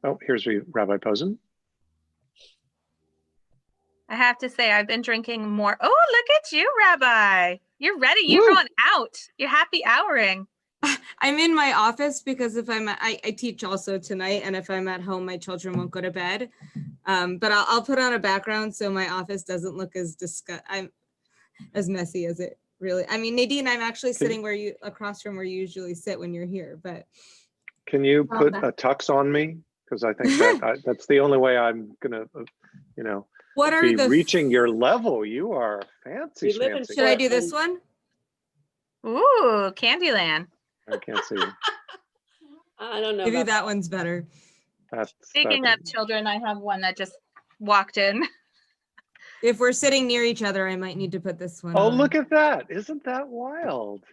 Oh, here's Rabbi Posen. I have to say, I've been drinking more. Oh, look at you, Rabbi. You're ready. You're Woo! going out. You're happy houring. I'm in my office because if I teach also tonight, and if I'm at home, my children won't go to bed. But I'll put on a background so my office doesn't look as as messy as it really. I mean, Nadine, I'm actually sitting across from where you usually sit when you're here. But can you put a tux on me? Because I think that's the only way I'm gonna, what are be reaching your level. You are fancy. Should I do this one? Ooh, Candyland. I can't see you. I don't know. Maybe that one's better. Speaking of children, I have one that just walked in. If we're sitting near each other, I might need to put this one on. Oh, look at that. Isn't that wild?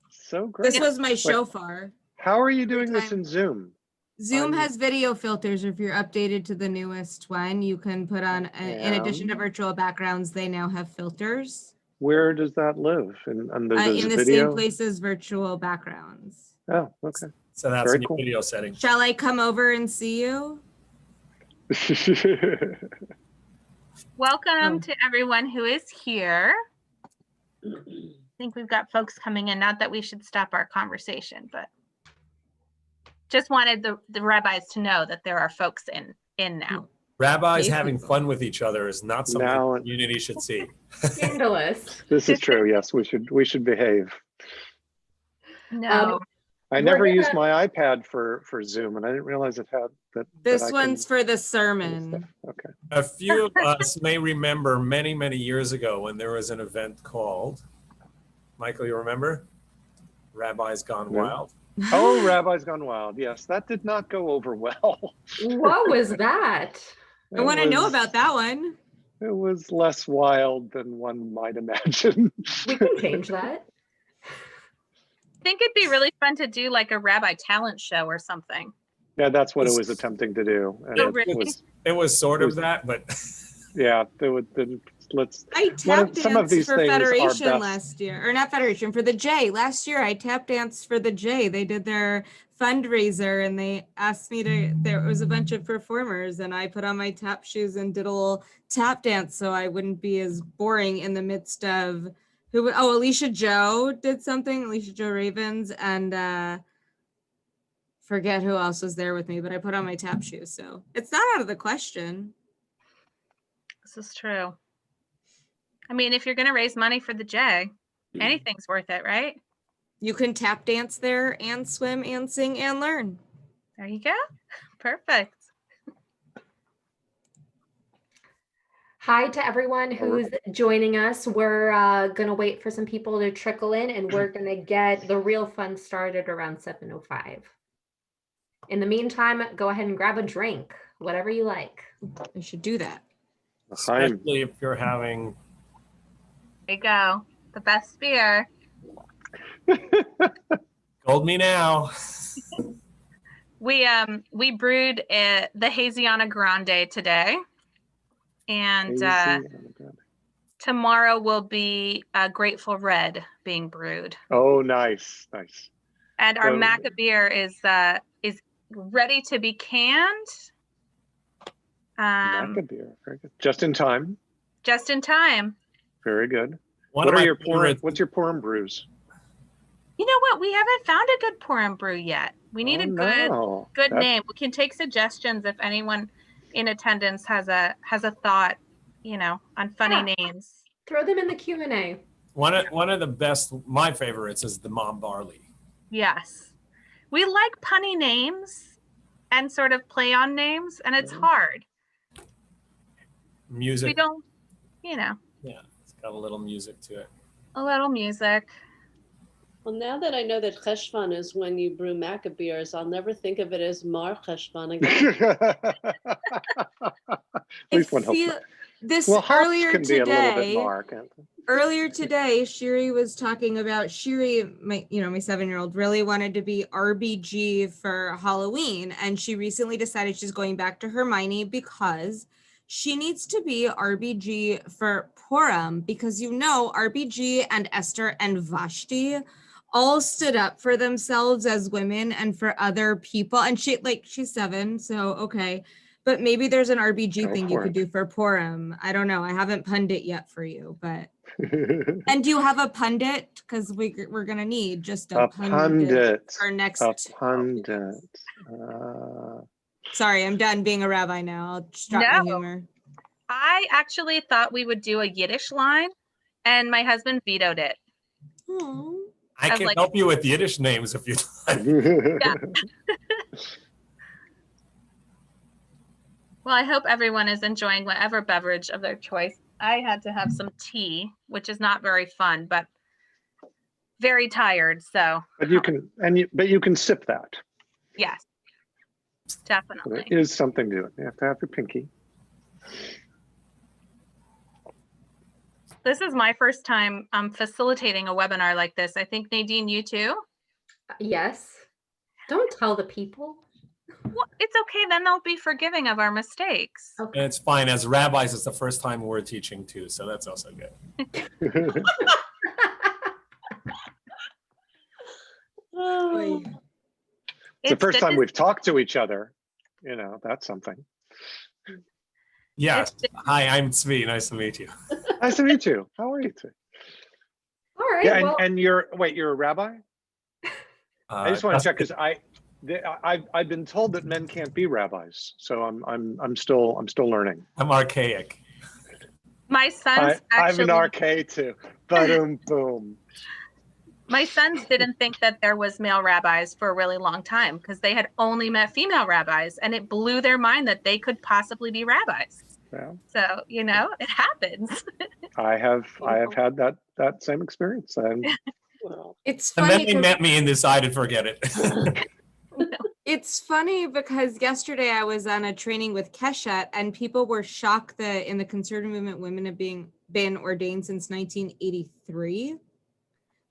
So great. This was my shofar. How are you doing this in Zoom? Zoom has video filters. If you're updated to the newest one, you can put on, in addition to virtual backgrounds, they now have filters. Where does that live? In the same place as virtual backgrounds. Oh, okay. So that's a new video setting. Shall I come over and see you? Welcome to everyone who is here. I think we've got folks coming in. Not that we should stop our conversation, but just wanted the rabbis to know that there are folks in now. Rabbis having fun with each other is not something the community should see. Scandalous. This is true. Yes, we should behave. No. I never used my iPad for Zoom, and I didn't realize it had that. This one's for the sermon. Okay. A few of us may remember many, many years ago when there was an event called, Michael, you remember? Rabbis Gone Wild. Oh, Rabbis Gone Wild. Yes, that did not go over well. What was that? I want to know about that one. It was less wild than one might imagine. We can change that. I think it'd be really fun to do like a rabbi talent show or something. Yeah, that's what it was attempting to do. And it was sort of that, but yeah, I tap danced for Federation last year, or not Federation, for the J. Last year I tap danced for the J. They did their fundraiser and they asked me there was a bunch of performers and I put on my tap shoes and did a little tap dance so I wouldn't be as boring in the midst of Alicia Joe did something, Alicia Joe Ravens, and forget who else was there with me, but I put on my tap shoes. So it's not out of the question. This is true. I mean, if you're going to raise money for the J, anything's worth it, right? You can tap dance there and swim and sing and learn. There you go. Perfect. Hi to everyone who's joining us. We're going to wait for some people to trickle in and we're going to get the real fun started around 7:05. In the meantime, go ahead and grab a drink, whatever you like. I should do that. Especially if you're having. There you go. The best beer. Told me now. We brewed the Haziana Grande today. And tomorrow will be Grateful Red being brewed. Oh, nice. And our Maca beer is ready to be canned. Maca beer, very good. Just in time. Just in time. Very good. What's your Purim brews? You know what? We haven't found a good Purim brew yet. We need a good name. We can take suggestions if anyone in attendance has a thought, on funny names. Throw them in the Q&A. One of the best, my favorites is the Mom Barley. Yes. We like punny names and sort of play on names, and it's hard. Music. We don't, Yeah, it's got a little music to it. A little music. Well, now that I know that Cheshvan is when you brew Maca beers, I'll never think of it as Mar Cheshvan again. At least one hope. Earlier today, Shiri was talking about my 7-year-old really wanted to be RBG for Halloween, and she recently decided she's going back to Hermione because she needs to be RBG for Purim because RBG and Esther and Vashti all stood up for themselves as women and for other people. And she's 7, so okay. But maybe there's an RBG thing you could do for Purim. I don't know. I haven't pundit yet for you, but. And do you have a pundit? Because we're gonna need just a pundit. Our next. A pundit. Sorry, I'm done being a rabbi now. I'll just drop my humor. I actually thought we would do a Yiddish line, and my husband vetoed it. Oh. I can help you with Yiddish names if you like. Yeah. Well, I hope everyone is enjoying whatever beverage of their choice. I had to have some tea, which is not very fun, but very tired. So. But you can sip that. Yes, definitely. There is something to it. You have to have your pinky. This is my first time facilitating a webinar like this. I think, Nadine, you too? Yes. Don't tell the people. Well, it's okay. Then they'll be forgiving of our mistakes. Okay. And it's fine. As rabbis, it's the first time we're teaching too, so that's also good. It's the first time we've talked to each other. You know, that's something. Yes. Hi, I'm Tzvi. Nice to meet you. Nice to meet you. How are you today? All right. Yeah, well, and you're a rabbi? I just want to check because I've been told that men can't be rabbis, so I'm still learning. I'm archaic. My son's I'm an RK too. Boom, boom. My sons didn't think that there was male rabbis for a really long time because they had only met female rabbis, and it blew their mind that they could possibly be rabbis. Yeah. So, you know, it happens. I have had that same experience. It's And funny. then they met me and decided forget it. It's funny because yesterday I was on a training with Keshet, and people were shocked that in the conservative movement, women have been ordained since 1983.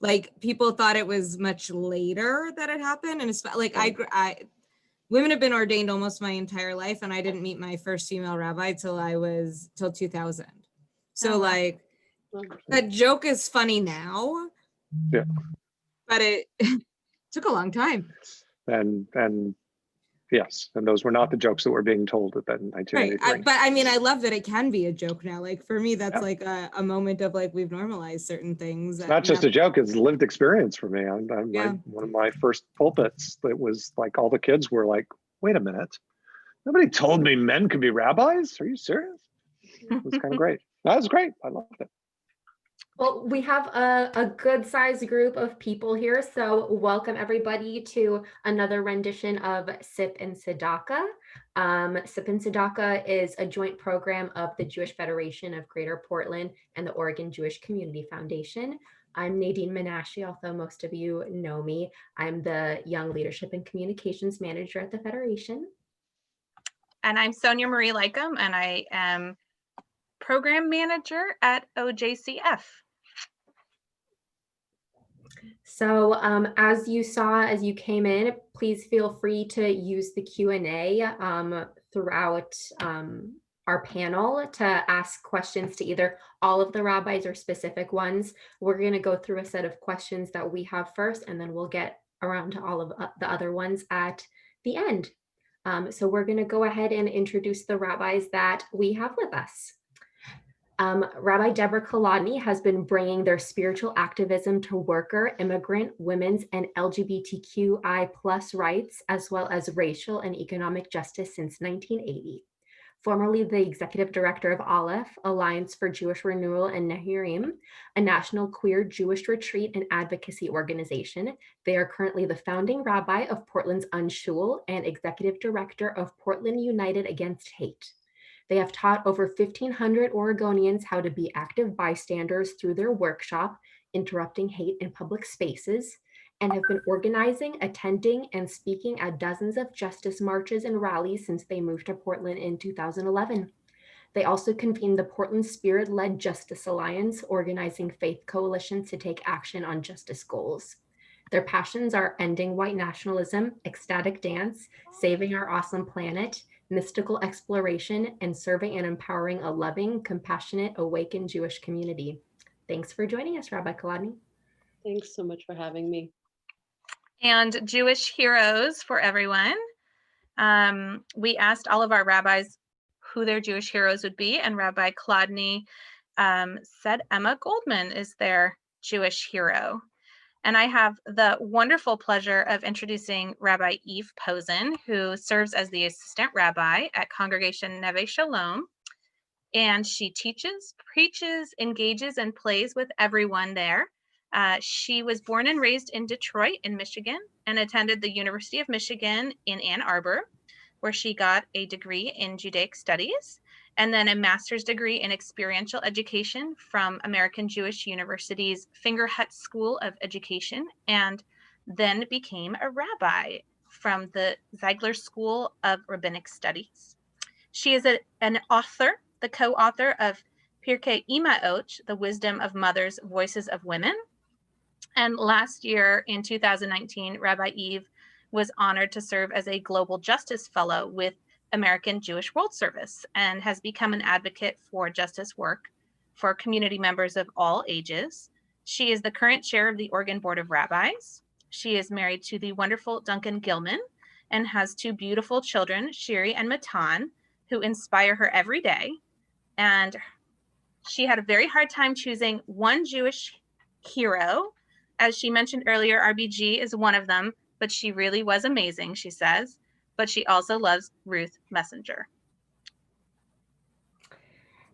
Like, people thought it was much later that it happened, and it's like women have been ordained almost my entire life, and I didn't meet my first female rabbi till 2000. So like, that joke is funny now. Yeah. But it took a long time. And yes, and those were not the jokes that were being told at that in 1983. Right. But I mean, I love that it can be a joke now. Like, for me, that's like a moment of like, we've normalized certain things. It's not just a joke, it's lived experience for me. One of my first pulpits, that was like, all the kids were like, wait a minute, nobody told me men could be rabbis? Are you serious? It was kind of great. That was great. I loved it. Well, we have a good sized group of people here. So welcome everybody to another rendition of Sip and Tzedakah. Sip and Tzedakah is a joint program of the Jewish Federation of Greater Portland and the Oregon Jewish Community Foundation. I'm Nadine Menashe, although most of you know me. I'm the Young Leadership and Communications Manager at the Federation. And I'm Sonia Marie Leikam, and I am Program Manager at OJCF. So as you saw, as you came in, please feel free to use the Q&A throughout our panel to ask questions to either all of the rabbis or specific ones. We're going to go through a set of questions that we have first, and then we'll get around to all of the other ones at the end. So we're going to go ahead and introduce the rabbis that we have with us. Rabbi Debra Kolodny has been bringing their spiritual activism to worker, immigrant, women's, and LGBTQI+ rights, as well as racial and economic justice since 1980. Formerly the executive director of Aleph, Alliance for Jewish Renewal and Nehirim, a national queer Jewish retreat and advocacy organization. They are currently the founding rabbi of Portland's UnShul and executive director of Portland United Against Hate. They have taught over 1,500 Oregonians how to be active bystanders through their workshop, Interrupting Hate in Public Spaces, and have been organizing, attending, and speaking at dozens of justice marches and rallies since they moved to Portland in 2011. They also convened the Portland Spirit-led Justice Alliance, organizing faith coalitions to take action on justice goals. Their passions are ending white nationalism, ecstatic dance, saving our awesome planet, mystical exploration, and serving and empowering a loving, compassionate, awakened Jewish community. Thanks for joining us, Rabbi Kolodny. Thanks so much for having me. and Jewish heroes for everyone. We asked all of our rabbis who their Jewish heroes would be, and Rabbi Kolodny said Emma Goldman is their Jewish hero. And I have the wonderful pleasure of introducing Rabbi Eve Posen, who serves as the assistant rabbi at Congregation Neveh Shalom. And she teaches, preaches, engages, and plays with everyone there. She was born and raised in Detroit in Michigan and attended the University of Michigan in Ann Arbor, where she got a degree in Judaic Studies and then a master's degree in experiential education from American Jewish University's Fingerhut School of Education, and then became a rabbi from the Ziegler School of Rabbinic Studies. She is an author, the co-author of Pirkei Imaot, The Wisdom of Mothers, Voices of Women. And last year, in 2019, Rabbi Eve was honored to serve as a Global Justice Fellow with American Jewish World Service and has become an advocate for justice work for community members of all ages. She is the current chair of the Oregon Board of Rabbis. She is married to the wonderful Duncan Gilman and has two beautiful children, Shiri and Matan, who inspire her every day. And she had a very hard time choosing one Jewish hero. As she mentioned earlier, RBG is one of them, but she really was amazing, she says. But she also loves Ruth Messenger.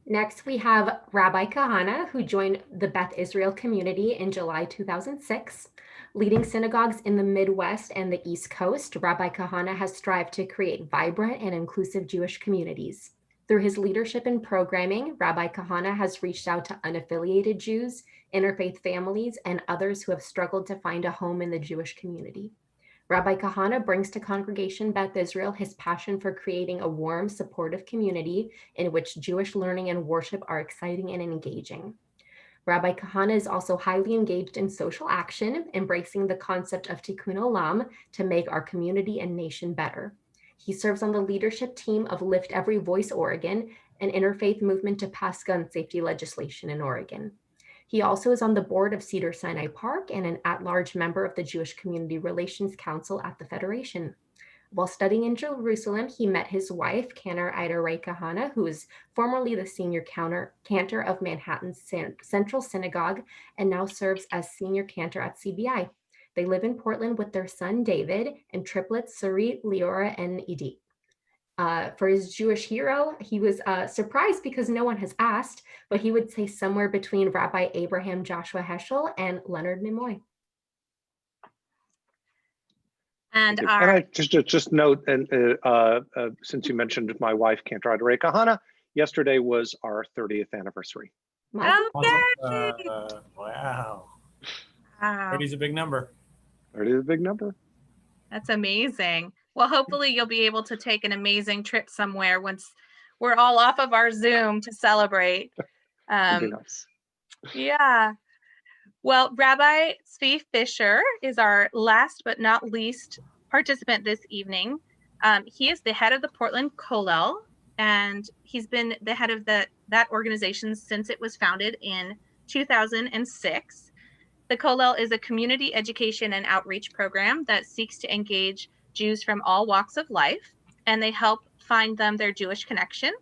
Next, we have Rabbi Cahana, who joined the Beth Israel community in July 2006. Leading synagogues in the Midwest and the East Coast, Rabbi Cahana has strived to create vibrant and inclusive Jewish communities. Through his leadership and programming, Rabbi Cahana has reached out to unaffiliated Jews, interfaith families, and others who have struggled to find a home in the Jewish community. Rabbi Cahana brings to Congregation Beth Israel his passion for creating a warm, supportive community in which Jewish learning and worship are exciting and engaging. Rabbi Cahana is also highly engaged in social action, embracing the concept of Tikkun Olam to make our community and nation better. He serves on the leadership team of Lift Every Voice Oregon, an interfaith movement to pass gun safety legislation in Oregon. He also is on the board of Cedar Sinai Park and an at-large member of the Jewish Community Relations Council at the Federation. While studying in Jerusalem, he met his wife, Cantor Ida Ray Cahana, who is formerly the senior cantor of Manhattan's Central Synagogue and now serves as senior cantor at CBI. They live in Portland with their son, David, and triplets, Sarit, Leora, and Edith. For his Jewish hero, he was surprised because no one has asked, but he would say somewhere between Rabbi Abraham Joshua Heschel and Leonard Nimoy. And I just note, and since you mentioned my wife, Cantor Ida Ray Cahana, yesterday was our 30th anniversary. Wow. 30 is a big number. 30 is a big number. That's amazing. Well, hopefully you'll be able to take an amazing trip somewhere once we're all off of our Zoom to celebrate. That'd be nice. Yeah. Well, Rabbi Tzvi Fischer is our last but not least participant this evening. He is the head of the Portland Kollel, and he's been the head of that organization since it was founded in 2006. The Kollel is a community education and outreach program that seeks to engage Jews from all walks of life, and they help find them their Jewish connection.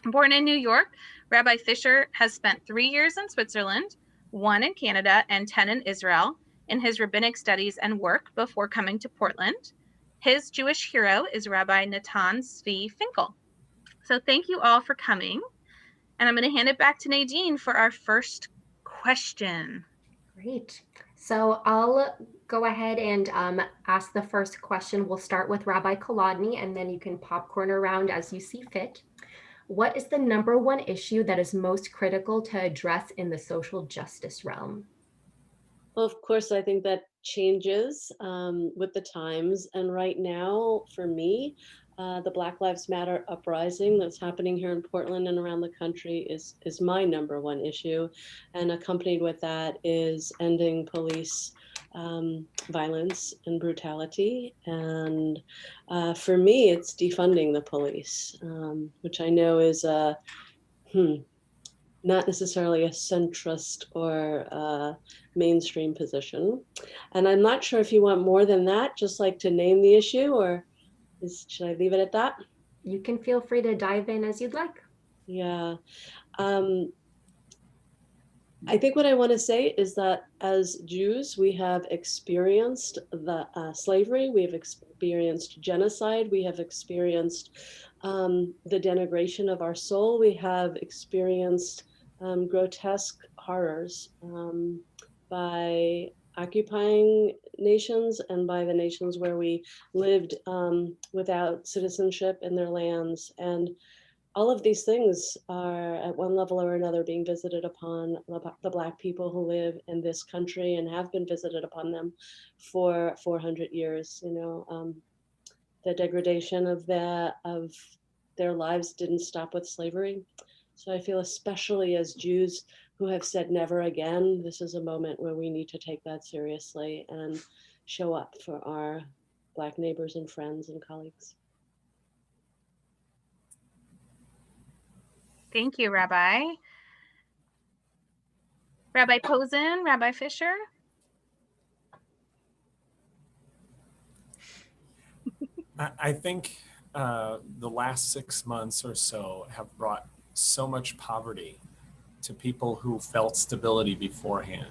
Born in New York, Rabbi Fischer has spent 3 years in Switzerland, 1 in Canada, and 10 in Israel in his rabbinic studies and work before coming to Portland. His Jewish hero is Rabbi Natan Tzvi Finkel. So thank you all for coming. And I'm going to hand it back to Nadine for our first question. Great. So I'll go ahead and ask the first question. We'll start with Rabbi Kolodny, and then you can popcorn around as you see fit. What is the number one issue that is most critical to address in the social justice realm? Well, of course, I think that changes with the times. And right now, for me, the Black Lives Matter uprising that's happening here in Portland and around the country is my number one issue. And accompanied with that is ending police violence and brutality. And for me, it's defunding the police, which I know is not necessarily a centrist or mainstream position. And I'm not sure if you want more than that, just like to name the issue, or should I leave it at that? You can feel free to dive in as you'd like. Yeah. I think what I want to say is that as Jews, we have experienced the slavery, we have experienced genocide, we have experienced the denigration of our soul, we have experienced grotesque horrors by occupying nations and by the nations where we lived without citizenship in their lands. And all of these things are at one level or another being visited upon the Black people who live in this country and have been visited upon them for 400 years. You know, the degradation of their lives didn't stop with slavery. So I feel, especially as Jews who have said never again, this is a moment where we need to take that seriously and show up for our Black neighbors and friends and colleagues. Thank you, Rabbi. Rabbi Posen, Rabbi Fischer. I think the last 6 months or so have brought so much poverty to people who felt stability beforehand.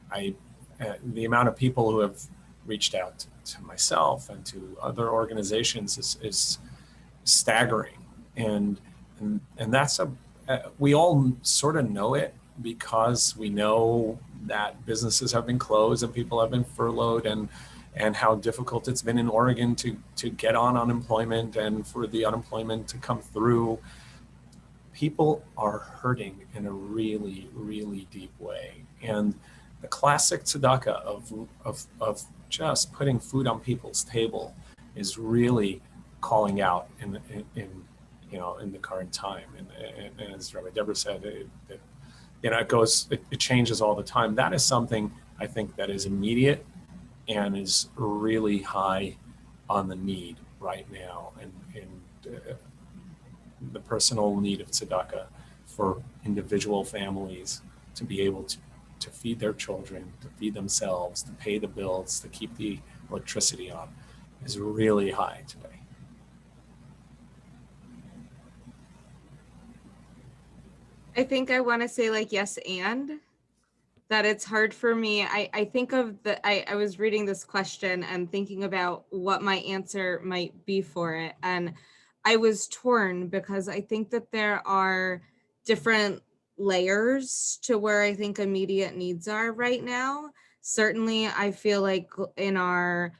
The amount of people who have reached out to myself and to other organizations is staggering. And that's we all sort of know it, because we know that businesses have been closed and people have been furloughed, and how difficult it's been in Oregon to get on unemployment and for the unemployment to come through. People are hurting in a really, really deep way. And the classic tzedakah of just putting food on people's table is really calling out in the current time. And as Rabbi Debra said, it changes all the time. That is something I think that is immediate and is really high on the need right now, and the personal need of tzedakah for individual families to be able to feed their children, to feed themselves, to pay the bills, to keep the electricity on, is really high today. I think I want to say yes, and that it's hard for me. I think of I was reading this question and thinking about what my answer might be for it. And I was torn, because I think that there are different layers to where I think immediate needs are right now. Certainly, I feel like in our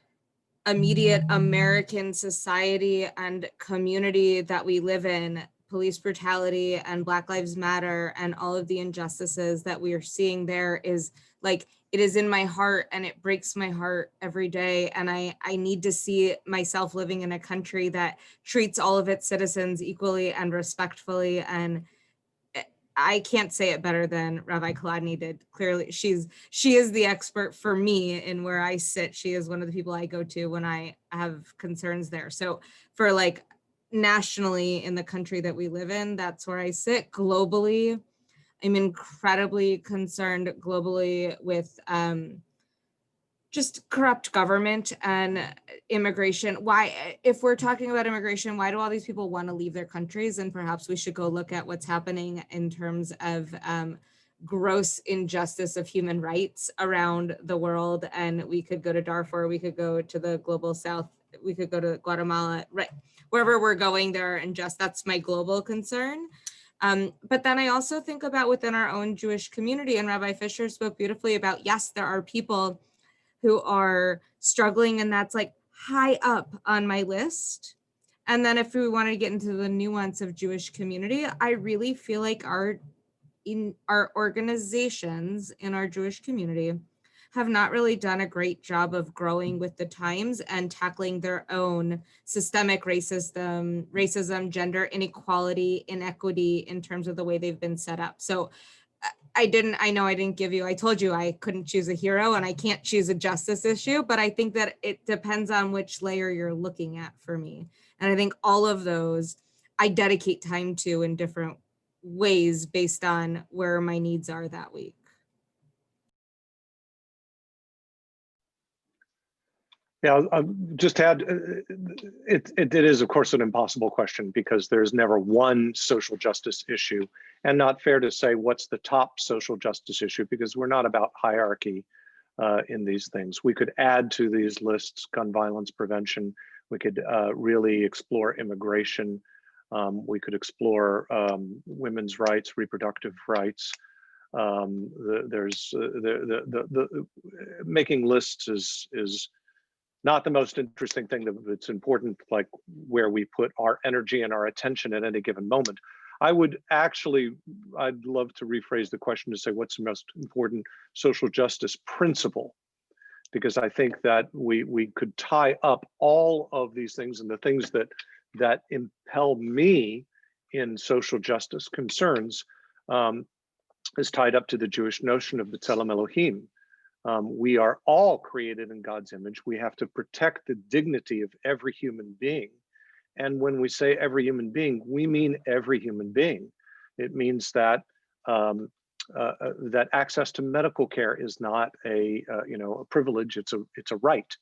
immediate American society and community that we live in, police brutality and Black Lives Matter and all of the injustices that we are seeing there is it is in my heart, and it breaks my heart every day. And I need to see myself living in a country that treats all of its citizens equally and respectfully. And I can't say it better than Rabbi Kolodny did. Clearly, she is the expert for me in where I sit. She is one of the people I go to when I have concerns there. So for nationally in the country that we live in, that's where I sit. Globally, I'm incredibly concerned globally with just corrupt government and immigration. Why, if we're talking about immigration, why do all these people want to leave their countries? And perhaps we should go look at what's happening in terms of gross injustice of human rights around the world. And we could go to Darfur, we could go to the global south, we could go to Guatemala, right? Wherever we're going there, and that's my global concern. But then I also think about within our own Jewish community, and Rabbi Fischer spoke beautifully about, yes, there are people who are struggling, and that's high up on my list. And then if we want to get into the nuance of Jewish community, I really feel like our organizations in our Jewish community have not really done a great job of growing with the times and tackling their own systemic racism, gender inequality, inequity in terms of the way they've been set up. So I told you I couldn't choose a hero and I can't choose a justice issue, but I think that it depends on which layer you're looking at for me. And I think all of those I dedicate time to in different ways based on where my needs are that week. Yeah, I'll just add, it is of course an impossible question because there's never one social justice issue, and not fair to say what's the top social justice issue because we're not about hierarchy in these things. We could add to these lists gun violence prevention. We could really explore immigration. We could explore women's rights, reproductive rights. Making lists is not the most interesting thing. It's important, like where we put our energy and our attention at any given moment. I'd love to rephrase the question to say, what's the most important social justice principle? Because I think that we could tie up all of these things and the things that impel me in social justice concerns is tied up to the Jewish notion of the Tzelem Elohim. We are all created in God's image. We have to protect the dignity of every human being. And when we say every human being, we mean every human being. It means that that access to medical care is not a privilege. It's a right.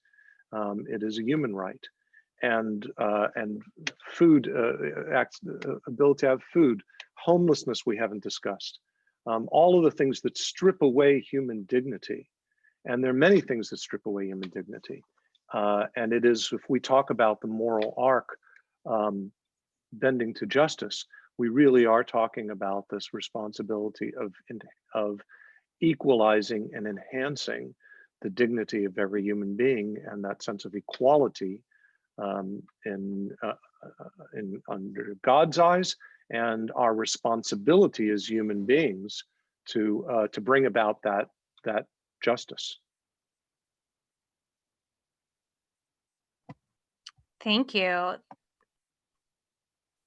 It is a human right. And food, ability to have food, homelessness we haven't discussed. All of the things that strip away human dignity. And there are many things that strip away human dignity. And it is, if we talk about the moral arc bending to justice, we really are talking about this responsibility of equalizing and enhancing the dignity of every human being and that sense of equality under God's eyes, and our responsibility as human beings to bring about that justice. Thank you.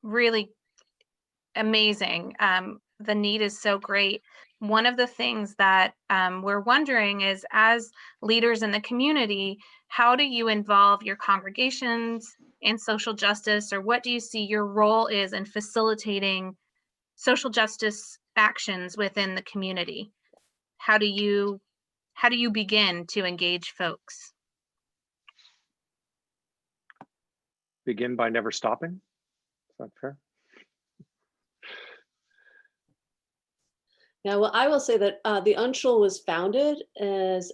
Really amazing. The need is so great. One of the things that we're wondering is, as leaders in the community, how do you involve your congregations in social justice, or what do you see your role is in facilitating social justice actions within the community? How do you begin to engage folks? Begin by never stopping. Is that fair? Yeah, well, I will say that the UnShul was founded as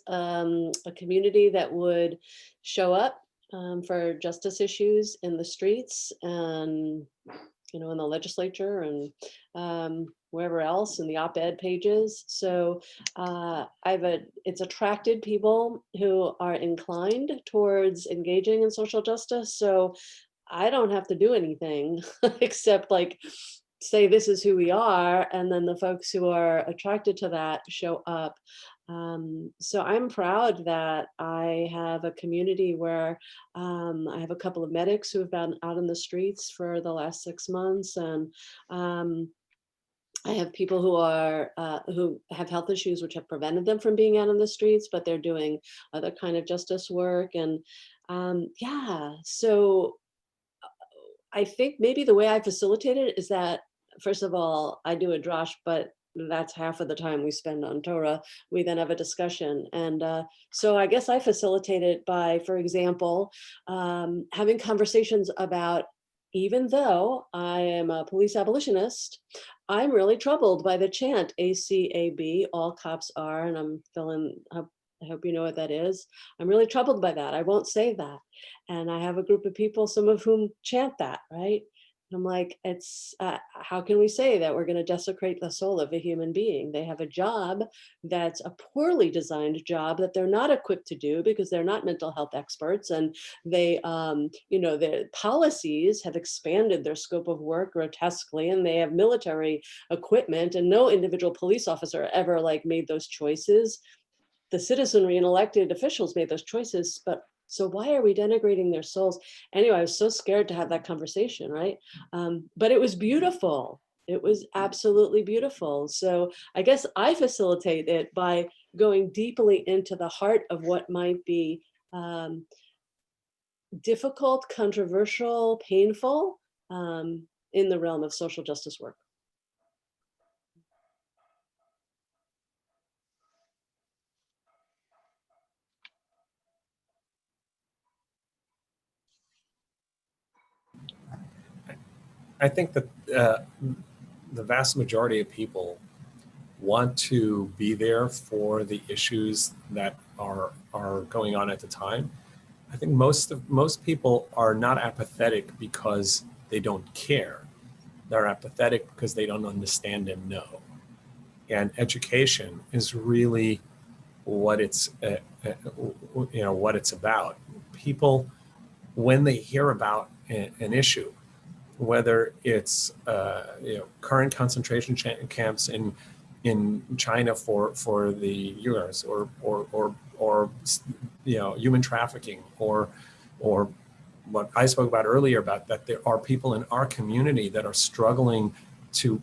a community that would show up for justice issues in the streets and, in the legislature and wherever else, in the op-ed pages. So it's attracted people who are inclined towards engaging in social justice. So I don't have to do anything except say this is who we are, and then the folks who are attracted to that show up. So I'm proud that I have a community where I have a couple of medics who have been out in the streets for the last 6 months, and I have people who have health issues which have prevented them from being out in the streets, but they're doing other kind of justice work. And so I think maybe the way I facilitate it is that, first of all, I do a drash, but that's half of the time we spend on Torah. We then have a discussion. And so I guess I facilitate it by, for example, having conversations about, even though I am a police abolitionist, I'm really troubled by the chant ACAB, all cops are, and I'm filling up. I hope you know what that is. I'm really troubled by that. I won't say that. And I have a group of people, some of whom chant that, right? I'm like, it's how can we say that we're going to desecrate the soul of a human being? They have a job that's a poorly designed job that they're not equipped to do because they're not mental health experts, and they, their policies have expanded their scope of work grotesquely, and they have military equipment, and no individual police officer ever made those choices. The citizenry and elected officials made those choices, but so why are we denigrating their souls? Anyway, I was so scared to have that conversation, right? But it was beautiful. It was absolutely beautiful. So I guess I facilitate it by going deeply into the heart of what might be difficult, controversial, painful in the realm of social justice work. I think that the vast majority of people want to be there for the issues that are going on at the time. I think most people are not apathetic because they don't care. They're apathetic because they don't understand and know. And education is really what it's what it's about. People, when they hear about an issue, whether it's current concentration camps in China for the Uyghurs, or human trafficking, or what I spoke about earlier, about that there are people in our community that are struggling to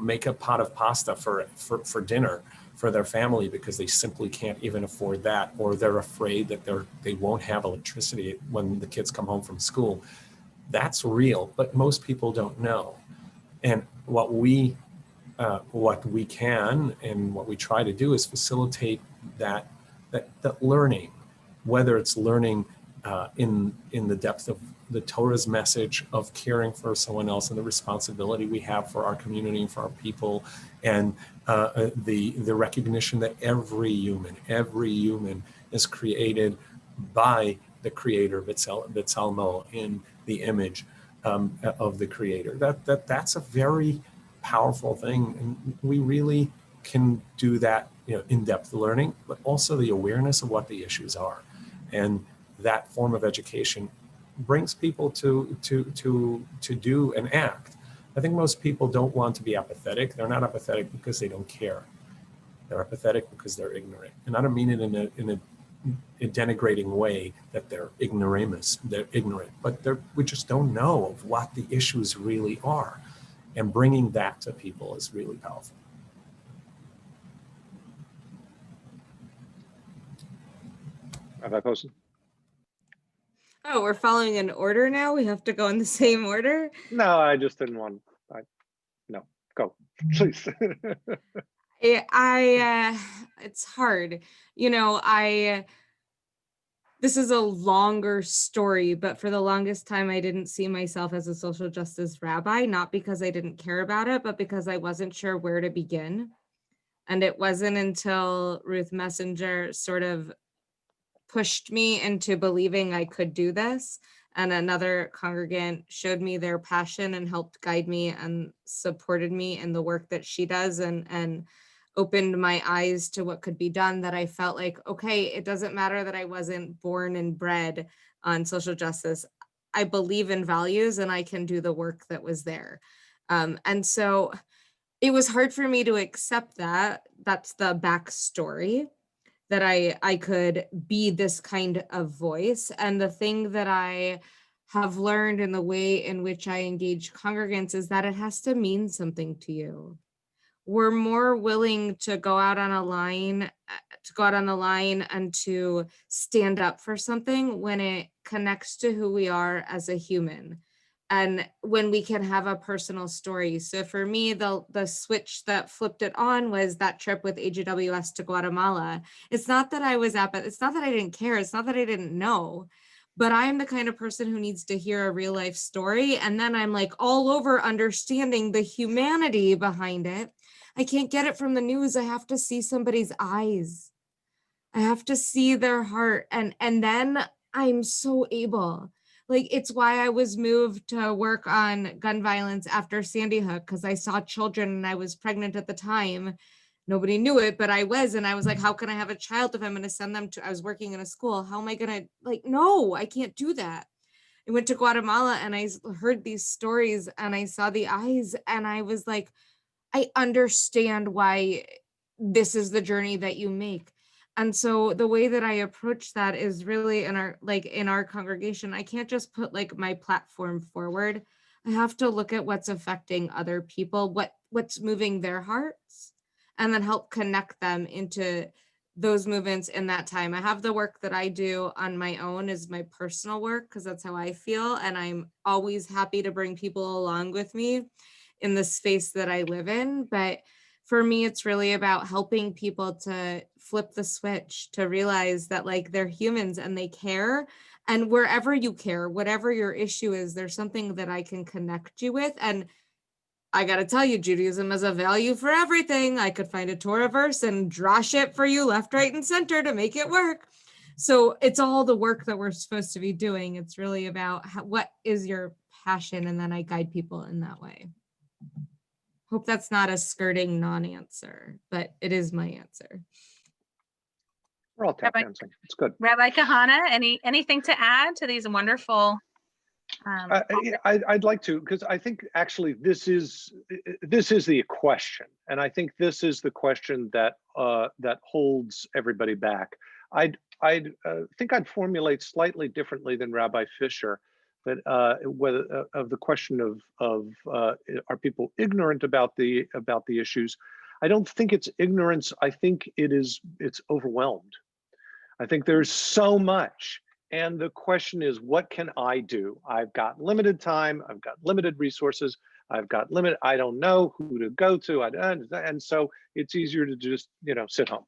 make a pot of pasta for dinner for their family because they simply can't even afford that, or they're afraid that they won't have electricity when the kids come home from school. That's real, but most people don't know. And what we can and what we try to do is facilitate that learning, whether it's learning in the depth of the Torah's message of caring for someone else and the responsibility we have for our community and for our people, and the recognition that every human is created by the Creator, B'Tselmo, in the image of the Creator. That's a very powerful thing, and we really can do that, in-depth learning, but also the awareness of what the issues are, and that form of education brings people to do and act. I think most people don't want to be apathetic. They're not apathetic because they don't care. They're apathetic because they're ignorant, and I don't mean it in a denigrating way that they're ignoramus. They're ignorant, but we just don't know of what the issues really are. And bringing that to people is really powerful. Have I posted? Oh, we're following an order now? We have to go in the same order? No, I just didn't want. No, go, please. It's hard. This is a longer story, but for the longest time, I didn't see myself as a social justice rabbi, not because I didn't care about it, but because I wasn't sure where to begin. And it wasn't until Ruth Messenger sort of pushed me into believing I could do this, and another congregant showed me their passion and helped guide me and supported me in the work that she does, and opened my eyes to what could be done, that I felt like, okay, it doesn't matter that I wasn't born and bred on social justice. I believe in values and I can do the work that was there. And so it was hard for me to accept that. That's the backstory, that I could be this kind of voice. And the thing that I have learned in the way in which I engage congregants is that it has to mean something to you. We're more willing to go out on the line and to stand up for something when it connects to who we are as a human, and when we can have a personal story. So for me, the switch that flipped it on was that trip with AGWS to Guatemala. It's not that I was it's not that I didn't care. It's not that I didn't know. But I'm the kind of person who needs to hear a real life story. And then I'm like all over understanding the humanity behind it. I can't get it from the news. I have to see somebody's eyes. I have to see their heart. And then I'm so able. Like, it's why I was moved to work on gun violence after Sandy Hook, because I saw children and I was pregnant at the time. Nobody knew it, but I was. And I was like, how can I have a child if I'm going to send them to, I was working in a school. How am I going to, no, I can't do that. I went to Guatemala and I heard these stories and I saw the eyes and I was like, I understand why this is the journey that you make. And so the way that I approach that is really in our congregation, I can't just put my platform forward. I have to look at what's affecting other people, what's moving their hearts, and then help connect them into those movements in that time. I have the work that I do on my own is my personal work, because that's how I feel. And I'm always happy to bring people along with me in the space that I live in. But for me, it's really about helping people to flip the switch, to realize that they're humans and they care, And wherever you care, whatever your issue is, there's something that I can connect you with. And I got to tell you, Judaism is a value for everything. I could find a Torah verse and drosh it for you left, right, and center to make it work. So it's all the work that we're supposed to be doing. It's really about what is your passion, and then I guide people in that way. Hope that's not a skirting non-answer, but it is my answer. We're all tap dancing. It's good. Rabbi Cahana, anything to add to these wonderful? I'd like to, because I think actually this is the question, and I think this is the question that that holds everybody back. I think I'd formulate slightly differently than Rabbi Fischer, that whether of the question of are people ignorant about the issues. I don't think it's ignorance. I think it's overwhelmed. I think there's so much. And the question is, what can I do? I've got limited time. I've got limited resources. I don't know who to go to. And so it's easier to just, sit home.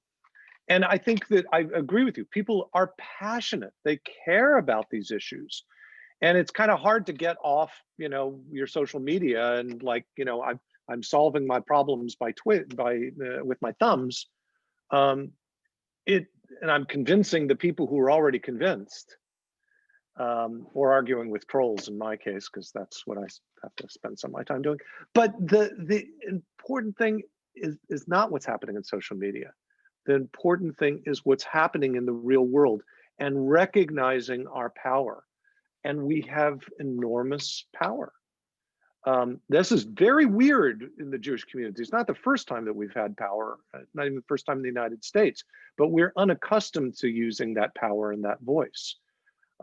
And I think that I agree with you. People are passionate. They care about these issues. And it's kind of hard to get off, your social media and I'm solving my problems with my thumbs. And I'm convincing the people who are already convinced, or arguing with trolls in my case, because that's what I have to spend some of my time doing. But the important thing is not what's happening in social media. The important thing is what's happening in the real world and recognizing our power. And we have enormous power. This is very weird in the Jewish community. It's not the first time that we've had power, not even the first time in the United States, but we're unaccustomed to using that power and that voice.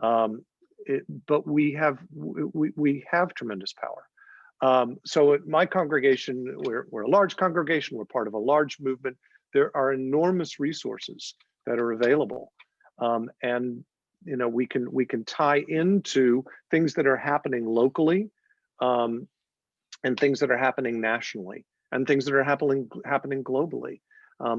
But we have tremendous power. So at my congregation, we're a large congregation, we're part of a large movement. There are enormous resources that are available. And we can tie into things that are happening locally, and things that are happening nationally, and things that are happening globally.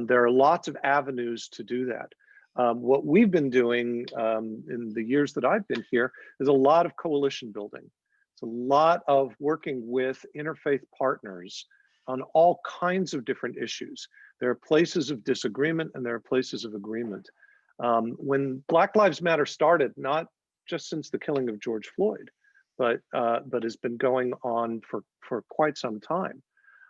There are lots of avenues to do that. What we've been doing in the years that I've been here is a lot of coalition building. It's a lot of working with interfaith partners on all kinds of different issues. There are places of disagreement and there are places of agreement. When Black Lives Matter started, not just since the killing of George Floyd, but has been going on for quite some time.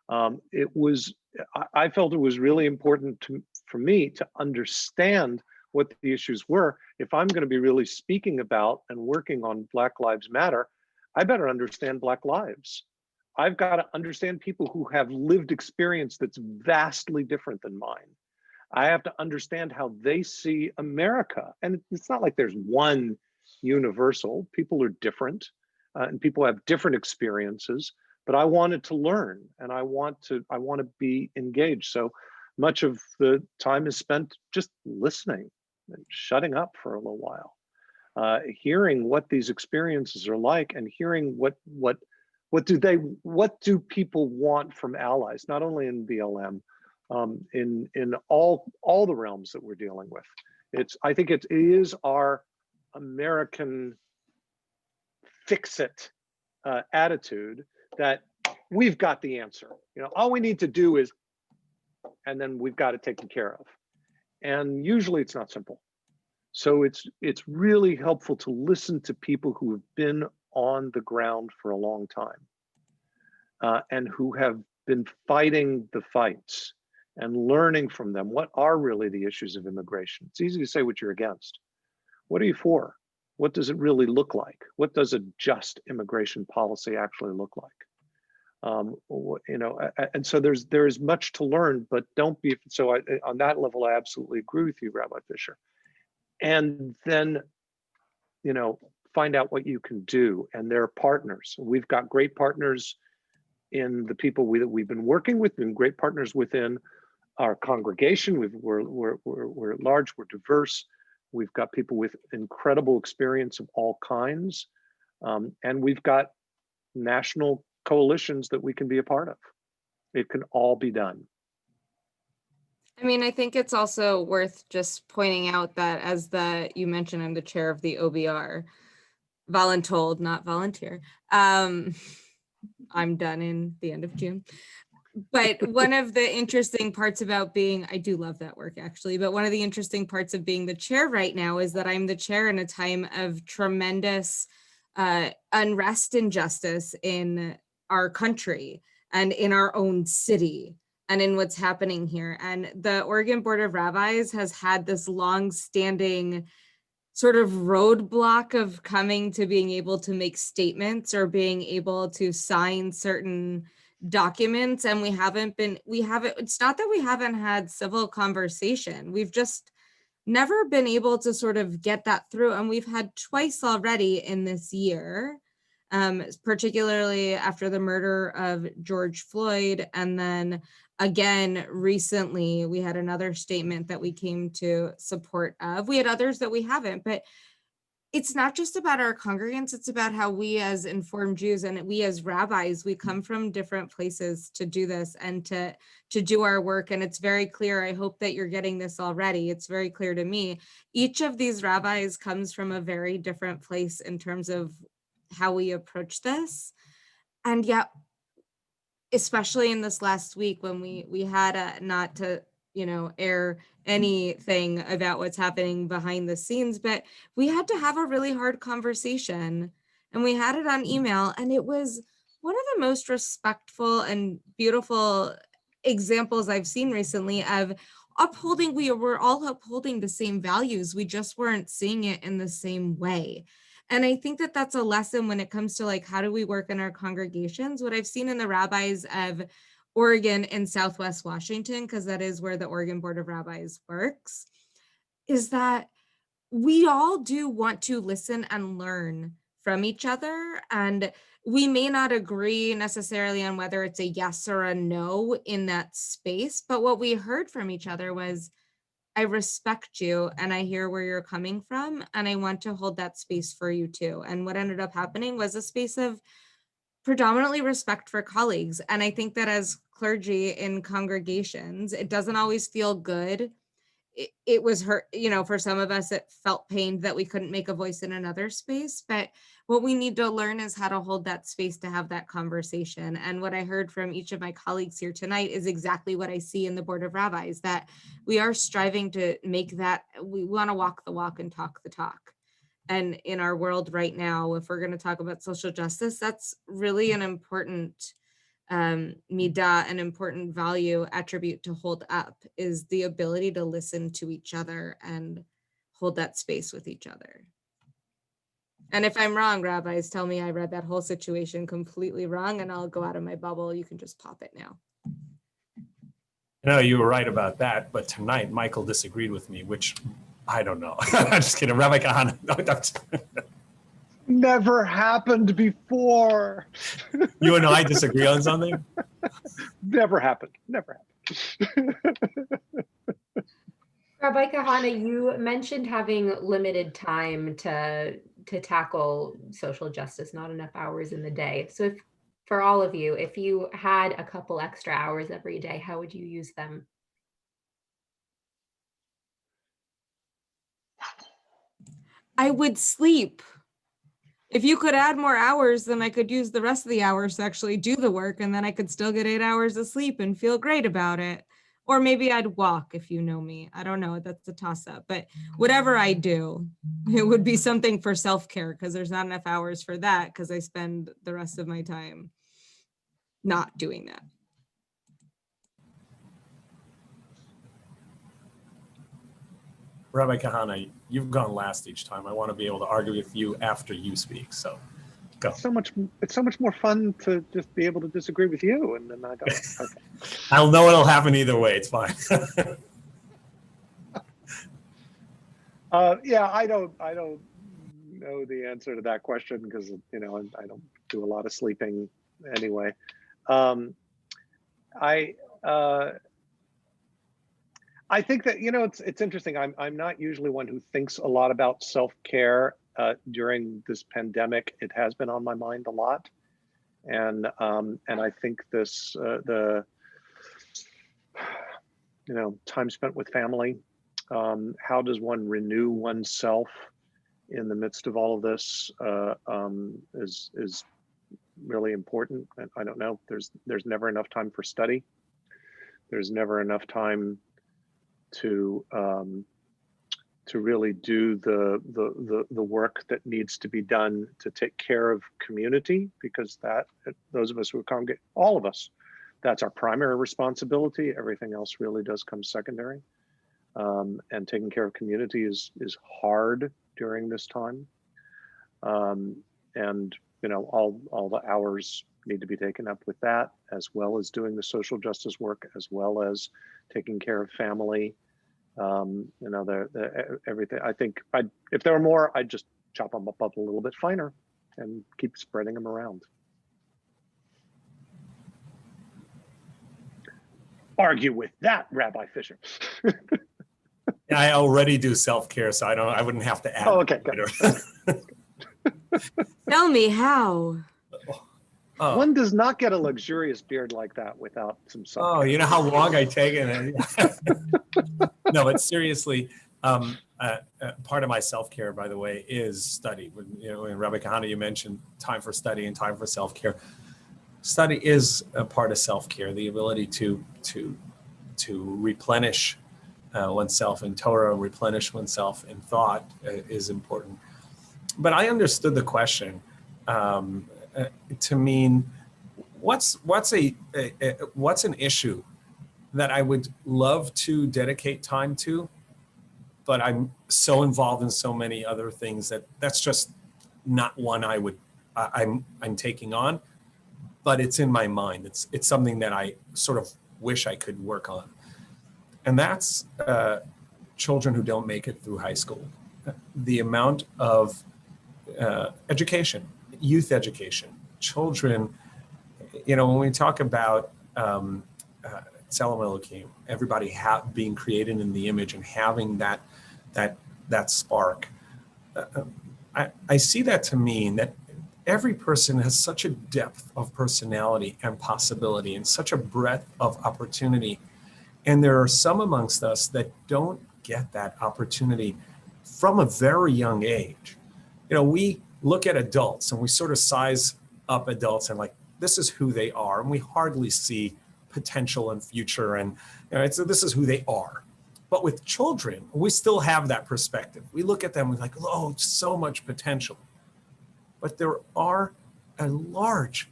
I felt it was really important for me to understand what the issues were. If I'm going to be really speaking about and working on Black Lives Matter, I better understand Black lives. I've got to understand people who have lived experience that's vastly different than mine. I have to understand how they see America. And it's not like there's one universal. People are different, and people have different experiences, but I wanted to learn and I want to be engaged. So much of the time is spent just listening and shutting up for a little while, hearing what these experiences are like, and hearing what do people want from allies, not only in BLM, in all the realms that we're dealing with. I think it is our American fix-it attitude that we've got the answer. All we need to do is, and then we've got it taken care of. And usually it's not simple. So it's really helpful to listen to people who have been on the ground for a long time, and who have been fighting the fights and learning from them. What are really the issues of immigration? It's easy to say what you're against. What are you for? What does it really look like? What does a just immigration policy actually look like? And so there is much to learn, but don't be, so on that level, I absolutely agree with you, Rabbi Fischer. And then, find out what you can do. And there are partners. We've got great partners in the people that we've been working with, and great partners within our congregation. We're large, we're diverse. We've got people with incredible experience of all kinds. And we've got national coalitions that we can be a part of. It can all be done. I mean, I think it's also worth just pointing out that you mentioned, I'm the chair of the OBR, voluntold, not volunteer. I'm done in the end of June. But one of the interesting parts about I do love that work actually, but one of the interesting parts of being the chair right now is that I'm the chair in a time of tremendous unrest and injustice in our country and in our own city and in what's happening here. And the Oregon Board of Rabbis has had this long-standing sort of roadblock of coming to being able to make statements or being able to sign certain documents. And it's not that we haven't had civil conversation. We've just never been able to sort of get that through. And we've had twice already in this year, particularly after the murder of George Floyd. And then again, recently, we had another statement that we came to support of. We had others that we haven't, but it's not just about our congregants, it's about how we as Informed Jews and we as rabbis, we come from different places to do this and to do our work. And it's very clear, I hope that you're getting this already, it's very clear to me, each of these rabbis comes from a very different place in terms of how we approach this. And yet, especially in this last week when we had not to, air anything about what's happening behind the scenes, but we had to have a really hard conversation and we had it on email, and it was one of the most respectful and beautiful examples I've seen recently of upholding, we were all upholding the same values, we just weren't seeing it in the same way. And I think that that's a lesson when it comes to like, how do we work in our congregations? What I've seen in the rabbis of Oregon and Southwest Washington, because that is where the Oregon Board of Rabbis works, is that we all do want to listen and learn from each other. And we may not agree necessarily on whether it's a yes or a no in that space, but what we heard from each other was, I respect you and I hear where you're coming from and I want to hold that space for you too. And what ended up happening was a space of predominantly respect for colleagues. And I think that as clergy in congregations, it doesn't always feel good. It was hurt, for some of us, it felt pained that we couldn't make a voice in another space. But what we need to learn is how to hold that space to have that conversation. And what I heard from each of my colleagues here tonight is exactly what I see in the Board of Rabbis, that we are striving to make that, we want to walk the walk and talk the talk. And in our world right now, if we're going to talk about social justice, that's really an important midah, an important value attribute to hold up, is the ability to listen to each other and hold that space with each other. And if I'm wrong, rabbis, tell me I read that whole situation completely wrong and I'll go out of my bubble. You can just pop it now. No, you were right about that. But tonight, Michael disagreed with me, which I don't know. I'm just kidding. Rabbi Cahana. Never happened before. You and I disagree on something? Never happened. Never happened. Rabbi Cahana, you mentioned having limited time to tackle social justice, not enough hours in the day. So for all of you, if you had a couple extra hours every day, how would you use them? I would sleep. If you could add more hours, then I could use the rest of the hours to actually do the work, and then I could still get 8 hours of sleep and feel great about it. Or maybe I'd walk, if you know me. I don't know, that's a toss-up. But whatever I do, it would be something for self-care, because there's not enough hours for that, because I spend the rest of my time not doing that. Rabbi Cahana, you've gone last each time. I want to be able to argue with you after you speak, so go. It's so much more fun to just be able to disagree with you, and then I don't. Okay. I'll know it'll happen either way. It's fine. Yeah, I don't know the answer to that question because I don't do a lot of sleeping anyway. I think that it's interesting. I'm not usually one who thinks a lot about self-care during this pandemic. It has been on my mind a lot, and I think time spent with family. How does one renew oneself in the midst of all of this is really important. And I don't know, there's never enough time for study. There's never enough time to really do the work that needs to be done to take care of community, because those of us who congregate, all of us, that's our primary responsibility. Everything else really does come secondary. And taking care of community is hard during this time. And all the hours need to be taken up with that, as well as doing the social justice work, as well as taking care of family. Everything. I think if there were more, I'd just chop them up a little bit finer and keep spreading them around. Argue with that, Rabbi Fischer. I already do self-care, so I wouldn't have to add. Oh, okay, good. Tell me how. Oh. One does not get a luxurious beard like that without some self-care. Oh, you know how long I take it? No, but seriously, part of my self-care, by the way, is study. In Rabbi Cahana, you mentioned time for study and time for self-care. Study is a part of self-care, the ability to replenish oneself in Torah, replenish oneself in thought is important. But I understood the question to mean what's an issue that I would love to dedicate time to, but I'm so involved in so many other things that's just not one I'm taking on, but it's in my mind. It's something that I sort of wish I could work on. And that's children who don't make it through high school. The amount of education, youth education, children, when we talk about Tzvi Leikam, everybody being created in the image and having that spark, I see that to mean that every person has such a depth of personality and possibility and such a breadth of opportunity. And there are some amongst us that don't get that opportunity from a very young age. We look at adults and we sort of size up adults and like, this is who they are. And we hardly see potential and future. And this is who they are. But with children, we still have that perspective. We look at them and we're like, oh, so much potential. But there are a large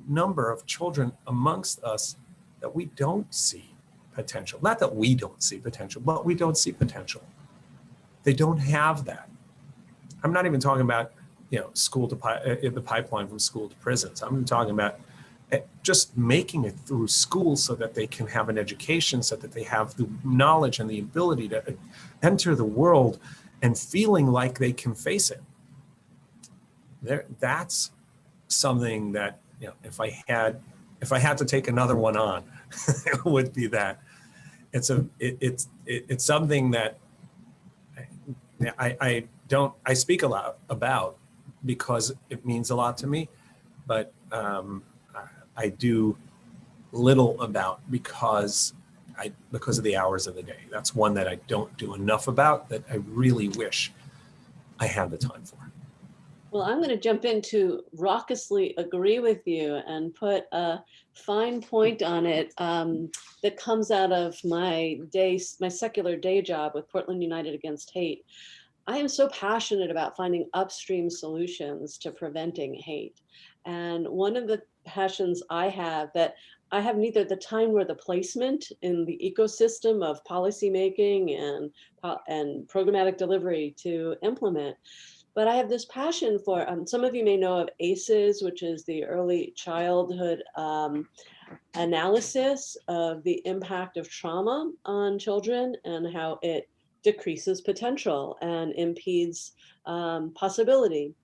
number of children amongst us that we don't see potential. Not that we don't see potential, but we don't see potential. They don't have that. I'm not even talking about, school to the pipeline from school to prisons. I'm talking about just making it through school so that they can have an education, so that they have the knowledge and the ability to enter the world and feeling like they can face it. That's something that, if I had to take another one on, it would be that. It's something that I speak a lot about because it means a lot to me, but I do little about because of the hours of the day. That's one that I don't do enough about that I really wish I had the time for. Well, I'm going to jump in to raucously agree with you and put a fine point on it that comes out of my secular day job with Portland United Against Hate. I am so passionate about finding upstream solutions to preventing hate. And one of the passions I have that I have neither the time nor the placement in the ecosystem of policymaking and programmatic delivery to implement. But I have this passion for, some of you may know of ACEs, which is the early childhood analysis of the impact of trauma on children and how it decreases potential and impedes possibility.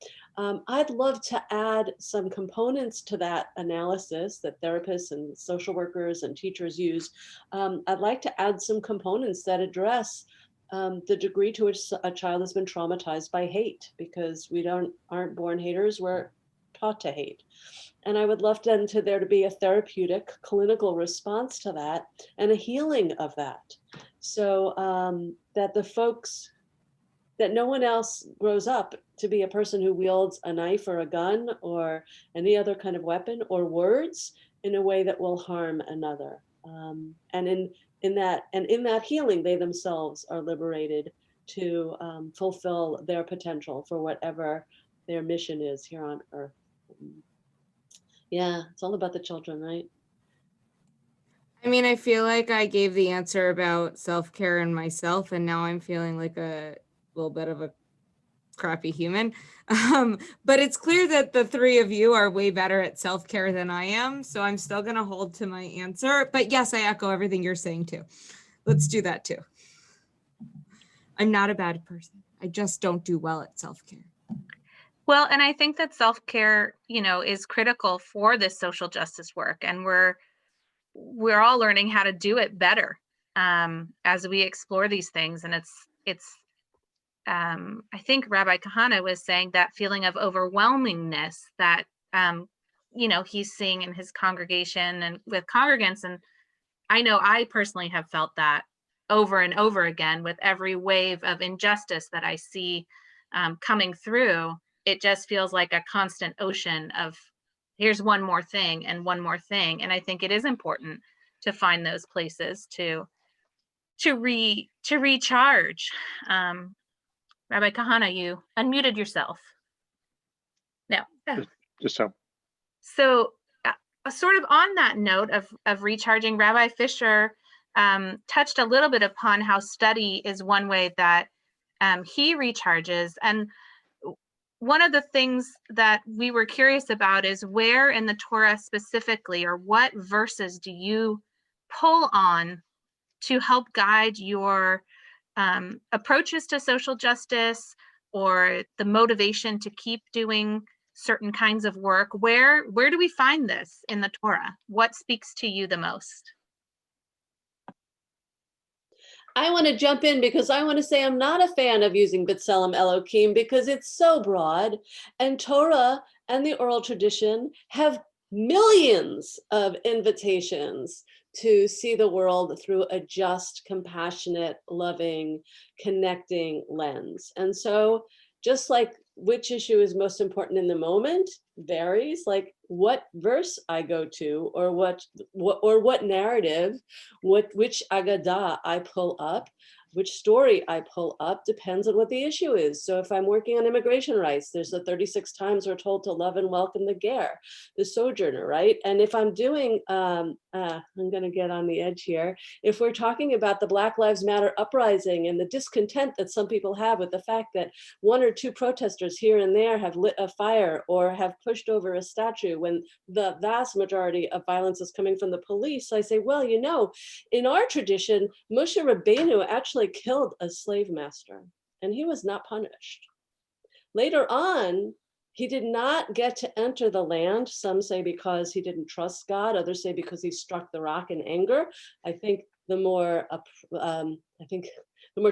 I'd love to add some components to that analysis that therapists and social workers and teachers use. I'd like to add some components that address the degree to which a child has been traumatized by hate, because we aren't born haters, we're taught to hate. And I would love then to there to be a therapeutic clinical response to that and a healing of that. So that the folks, that no one else grows up to be a person who wields a knife or a gun or any other kind of weapon or words in a way that will harm another. And in that healing, they themselves are liberated to fulfill their potential for whatever their mission is here on earth. Yeah, it's all about the children, right? I mean, I feel like I gave the answer about self-care and myself, and now I'm feeling like a little bit of a crappy human. But it's clear that the three of you are way better at self-care than I am. So I'm still going to hold to my answer. But yes, I echo everything you're saying too. Let's do that too. I'm not a bad person. I just don't do well at self-care. Well, and I think that self-care, is critical for this social justice work. And we're all learning how to do it better as we explore these things. And I think Rabbi Cahana was saying that feeling of overwhelmingness that, he's seeing in his congregation and with congregants. And I know I personally have felt that over and over again with every wave of injustice that I see coming through. It just feels like a constant ocean of here's one more thing and one more thing. And I think it is important to find those places to recharge. Rabbi Cahana, you unmuted yourself. No. Just so. So sort of on that note of recharging, Rabbi Fischer touched a little bit upon how study is one way that he recharges. And one of the things that we were curious about is where in the Torah specifically, or what verses do you pull on to help guide your approaches to social justice or the motivation to keep doing certain kinds of work? Where do we find this in the Torah? What speaks to you the most? I want to jump in because I want to say I'm not a fan of using B'Tselem Elohim because it's so broad, and Torah and the oral tradition have millions of invitations to see the world through a just, compassionate, loving, connecting lens. And so just like which issue is most important in the moment varies, like what verse I go to or what narrative, which agadah I pull up, which story I pull up depends on what the issue is. So if I'm working on immigration rights, there's the 36 times we're told to love and welcome the ger, the sojourner, right? And if I'm doing, I'm gonna get on the edge here. If we're talking about the Black Lives Matter uprising and the discontent that some people have with the fact that one or two protesters here and there have lit a fire or have pushed over a statue when the vast majority of violence is coming from the police, I say, well, in our tradition, Moshe Rabbeinu actually killed a slave master and he was not punished. Later on, he did not get to enter the land. Some say because he didn't trust God, others say because he struck the rock in anger. I think the more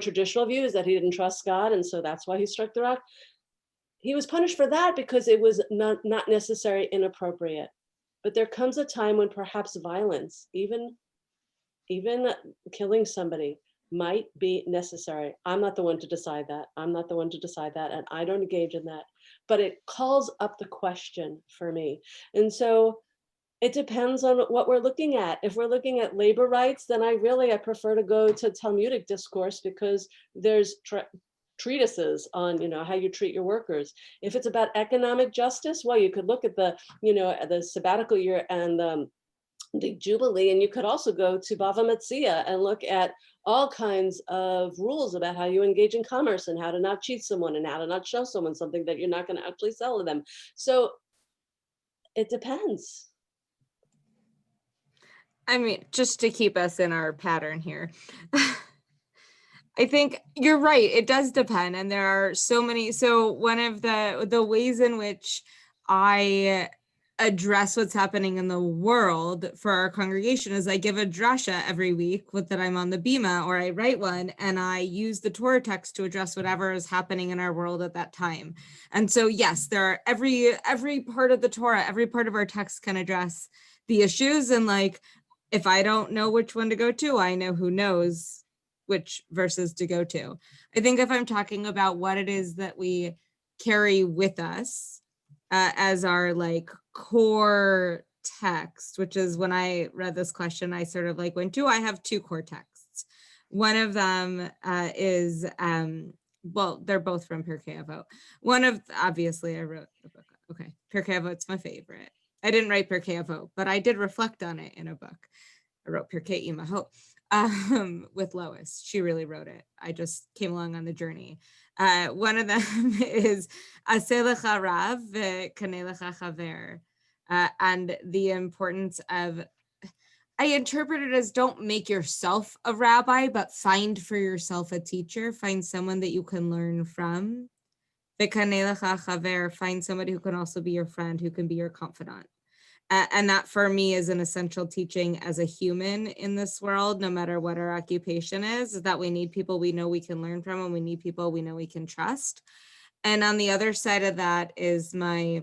traditional view is that he didn't trust God, and so that's why he struck the rock. He was punished for that because it was not necessary, inappropriate. But there comes a time when perhaps violence, even killing somebody, might be necessary. I'm not the one to decide that. And I don't engage in that. But it calls up the question for me. And so it depends on what we're looking at. If we're looking at labor rights, then I prefer to go to Talmudic discourse because there's treatises on how you treat your workers. If it's about economic justice, well, you could look at the sabbatical year and the Jubilee, and you could also go to Bava Metzia and look at all kinds of rules about how you engage in commerce and how to not cheat someone and how to not show someone something that you're not going to actually sell to them. So it depends. I mean, just to keep us in our pattern here, I think you're right. It does depend. And there are so many. So one of the ways in which I address what's happening in the world for our congregation is I give a drasha every week with that I'm on the bima, or I write one and I use the Torah text to address whatever is happening in our world at that time. And so yes, there are every part of the Torah, every part of our text can address the issues. And like, if I don't know which one to go to, I know who knows which verses to go to. I think if I'm talking about what it is that we carry with us as our like core text, which is when I read this question, I sort of like went to, I have two core texts. One of them is, well, they're both from Pirkei Avot. One of, obviously I wrote the book. Okay, Pirkei Avot's my favorite. I didn't write Pirkei Avot, but I did reflect on it in a book. I wrote Pirkei Imahot with Lois. She really wrote it. I just came along on the journey. One of them is Aseh lecha rav v'kaneh lecha chaver, and the importance of, I interpret it as don't make yourself a rabbi, but find for yourself a teacher, find someone that you can learn from. V'kaneh lecha chaver, find somebody who can also be your friend, who can be your confidant. And that for me is an essential teaching as a human in this world, no matter what our occupation is that we need people we know we can learn from, and we need people we know we can trust. And on the other side of that is my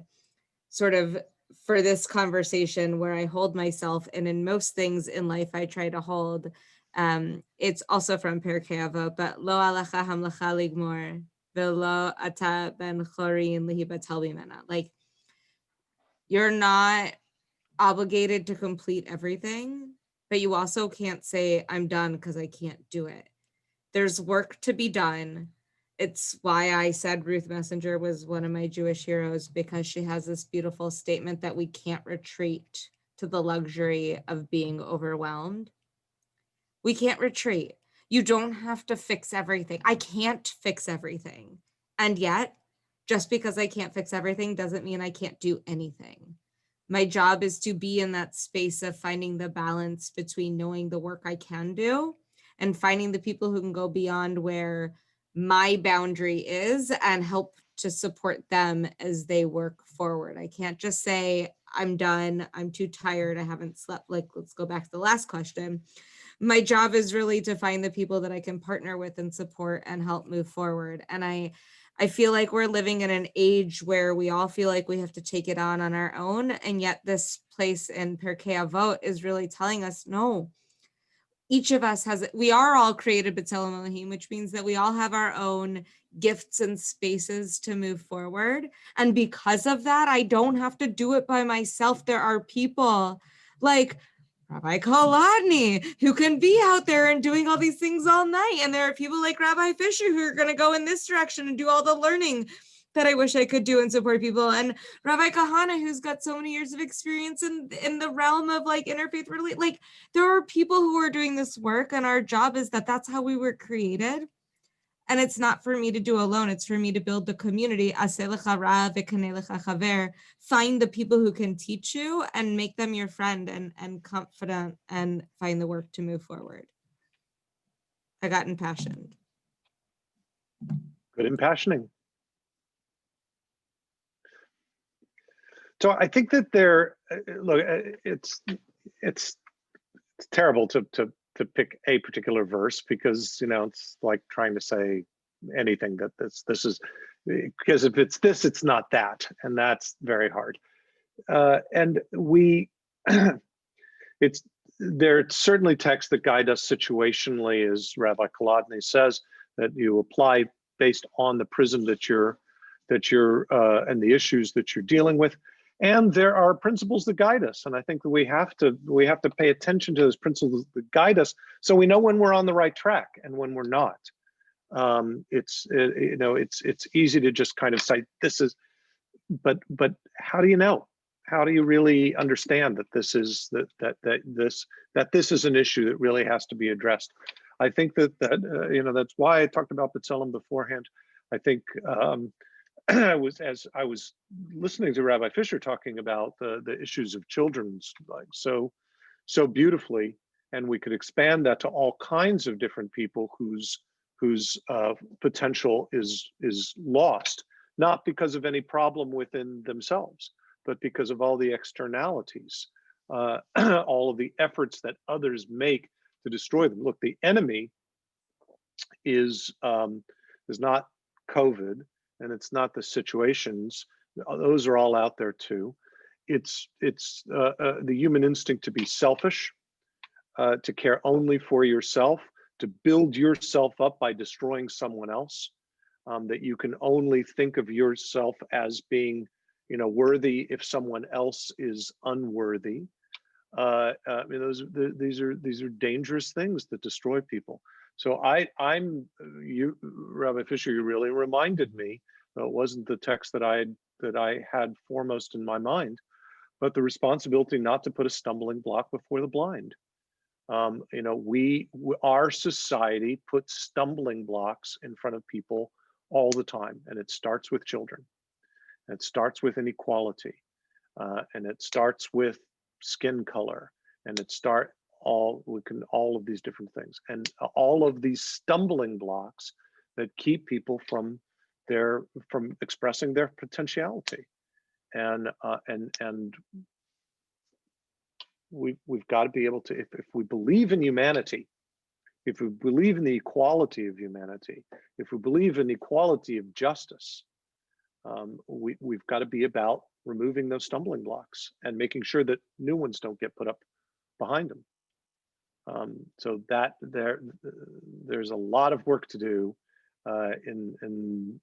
sort of, for this conversation where I hold myself, and in most things in life I try to hold, it's also from Pirkei Avot, but lo alecha hamlecha ligmor velo ata ben chorin lihibatel bimena. Like, you're not obligated to complete everything, but you also can't say I'm done because I can't do it. There's work to be done. It's why I said Ruth Messenger was one of my Jewish heroes, because she has this beautiful statement that we can't retreat to the luxury of being overwhelmed. We can't retreat. You don't have to fix everything. I can't fix everything. And yet, just because I can't fix everything doesn't mean I can't do anything. My job is to be in that space of finding the balance between knowing the work I can do and finding the people who can go beyond where my boundary is and help to support them as they work forward. I can't just say, I'm done, I'm too tired, I haven't slept. Like, let's go back to the last question. My job is really to find the people that I can partner with and support and help move forward. And I feel like we're living in an age where we all feel like we have to take it on our own. And yet this place in Pirkei Avot is really telling us, no, each of us has, we are all created B'Tselem Elohim, which means that we all have our own gifts and spaces to move forward. And because of that, I don't have to do it by myself. There are people like Rabbi Kolodny, who can be out there and doing all these things all night. And there are people like Rabbi Fischer who are going to go in this direction and do all the learning that I wish I could do and support people. And Rabbi Cahana, who's got so many years of experience in the realm of like interfaith religion. Like, there are people who are doing this work, and our job is that's how we were created. And it's not for me to do alone. It's for me to build the community. Aseh lecha rav v'kaneh lecha chaver. Find the people who can teach you and make them your friend and confidant, and find the work to move forward. I got impassioned. Good impassioning. So I think that it's terrible to pick a particular verse, because it's like trying to say anything that this is, because if it's this, it's not that, and that's very hard. And there are certainly texts that guide us situationally, as Rabbi Kolodny says, that you apply based on the prism that you're and the issues that you're dealing with. And there are principles that guide us, and I think that we have to pay attention to those principles that guide us, so we know when we're on the right track and when we're not. It's easy to just kind of say this is, but how do you know? How do you really understand that this is this is an issue that really has to be addressed? I think that's why I talked about B'Tselem beforehand. I think. As I was listening to Rabbi Fischer talking about the issues of children's, like so beautifully, and we could expand that to all kinds of different people whose potential is lost, not because of any problem within themselves, but because of all the externalities, all of the efforts that others make to destroy them. Look, the enemy is not COVID, and it's not the situations. Those are all out there too. It's the human instinct to be selfish, to care only for yourself, to build yourself up by destroying someone else, that you can only think of yourself as being, worthy if someone else is unworthy. These are dangerous things that destroy people. So you, Rabbi Fischer, you really reminded me. It wasn't the text that I had foremost in my mind, but the responsibility not to put a stumbling block before the blind. Our society puts stumbling blocks in front of people all the time, and it starts with children. It starts with inequality, and it starts with skin color, and all of these different things, and all of these stumbling blocks that keep people from expressing their potentiality, and we've got to be able to, if we believe in humanity, if we believe in the equality of humanity, if we believe in equality of justice, we've got to be about removing those stumbling blocks and making sure that new ones don't get put up behind them. So that there's a lot of work to do in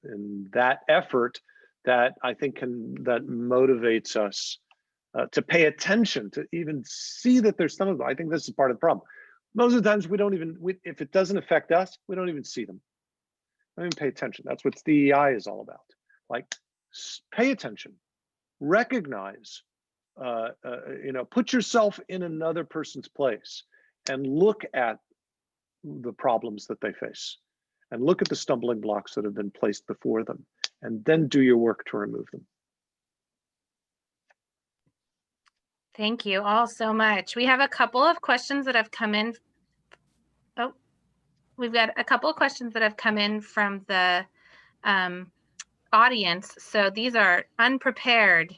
that effort, that I think that motivates us to pay attention, to even see that there's some of them. I think this is part of the problem. Most of the times if it doesn't affect us, we don't even see them. I don't even pay attention. That's what DEI is all about. Like, pay attention, recognize, put yourself in another person's place and look at the problems that they face, and look at the stumbling blocks that have been placed before them, and then do your work to remove them. Thank you all so much. We have a couple of questions that have come in. Oh, we've got a couple of questions that have come in from the audience. So these are unprepared,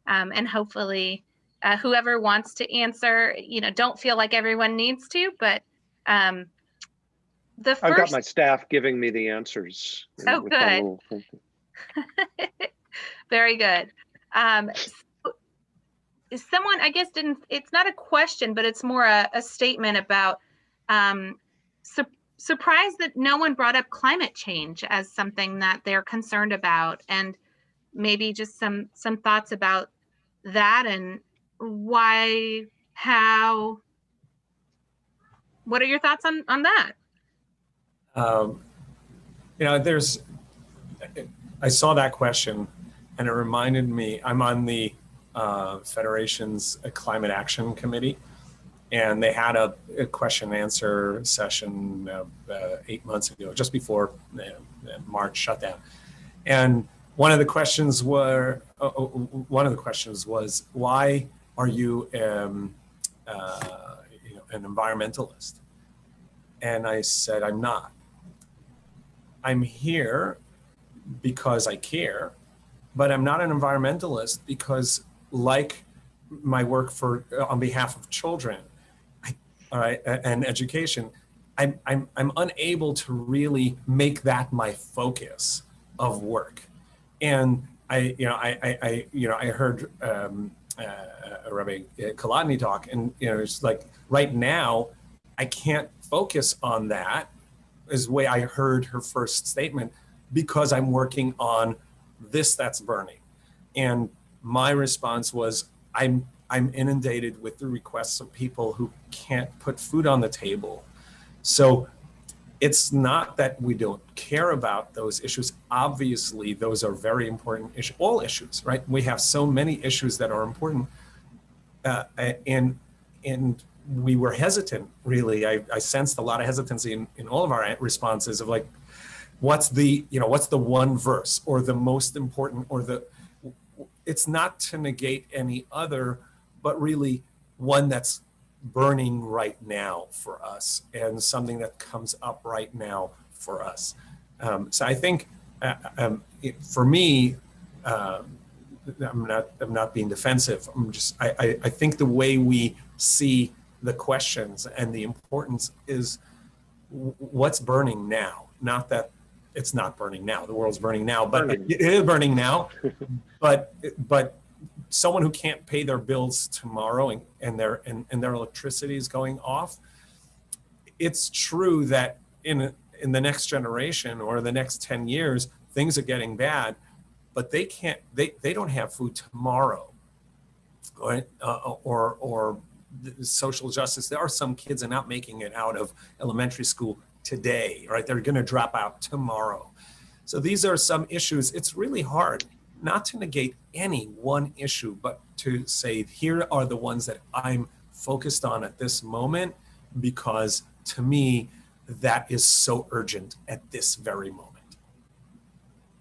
and hopefully whoever wants to answer, don't feel like everyone needs to, but the first... I've got my staff giving me the answers. Oh, good. Very good. Someone, I guess, it's not a question, but it's more a statement about surprised that no one brought up climate change as something that they're concerned about, and maybe just some thoughts about that, and why, how, what are your thoughts on that? I saw that question, and it reminded me, I'm on the Federation's Climate Action Committee, and they had a question and answer session 8 months ago, just before March shutdown. And one of the questions was, why are you an environmentalist? And I said, I'm not. I'm here because I care, but I'm not an environmentalist because, like my work on behalf of children, and education, I'm unable to really make that my focus of work. And I heard Rabbi Kolodny talk, and it's like right now I can't focus on that, is the way I heard her first statement, because I'm working on this that's burning. And my response was, I'm inundated with the requests of people who can't put food on the table. So it's not that we don't care about those issues. Obviously, those are very important issues, all issues, right? We have so many issues that are important. And we were hesitant, really. I sensed a lot of hesitancy in all of our responses of like, what's the one verse or the most important, or it's not to negate any other, but really one that's burning right now for us, and something that comes up right now for us. So I think for me, I'm not being defensive. I think the way we see the questions and the importance is what's burning now. Not that it's not burning now. The world's burning now, but it is burning now. but someone who can't pay their bills tomorrow and their electricity is going off. It's true that in the next generation or the next 10 years, things are getting bad, but they don't have food tomorrow, or social justice. There are some kids are not making it out of elementary school today, right? They're going to drop out tomorrow. So these are some issues. It's really hard not to negate any one issue, but to say, here are the ones that I'm focused on at this moment, because to me, that is so urgent at this very moment.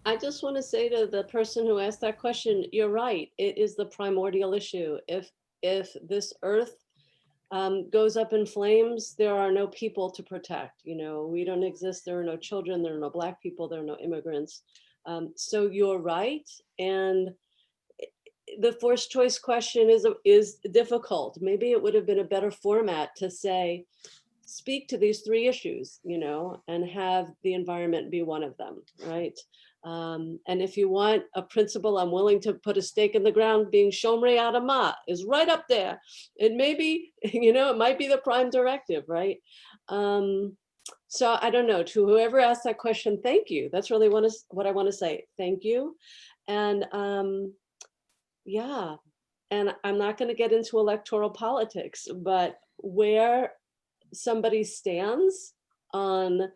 I just want to say to the person who asked that question, you're right. It is the primordial issue. If this earth goes up in flames, there are no people to protect. You know, we don't exist. There are no children. There are no Black people. There are no immigrants. So you're right. And the forced choice question is difficult. Maybe it would have been a better format to say, speak to these three issues, you know, and have the environment be one of them, right? And if you want a principle, I'm willing to put a stake in the ground, being Shomrei Adama is right up there. It may be, you know, it might be the prime directive, right? So I don't know, to whoever asked that question, thank you. That's really what I want to say. Thank you. And yeah, and I'm not going to get into electoral politics, but where somebody stands on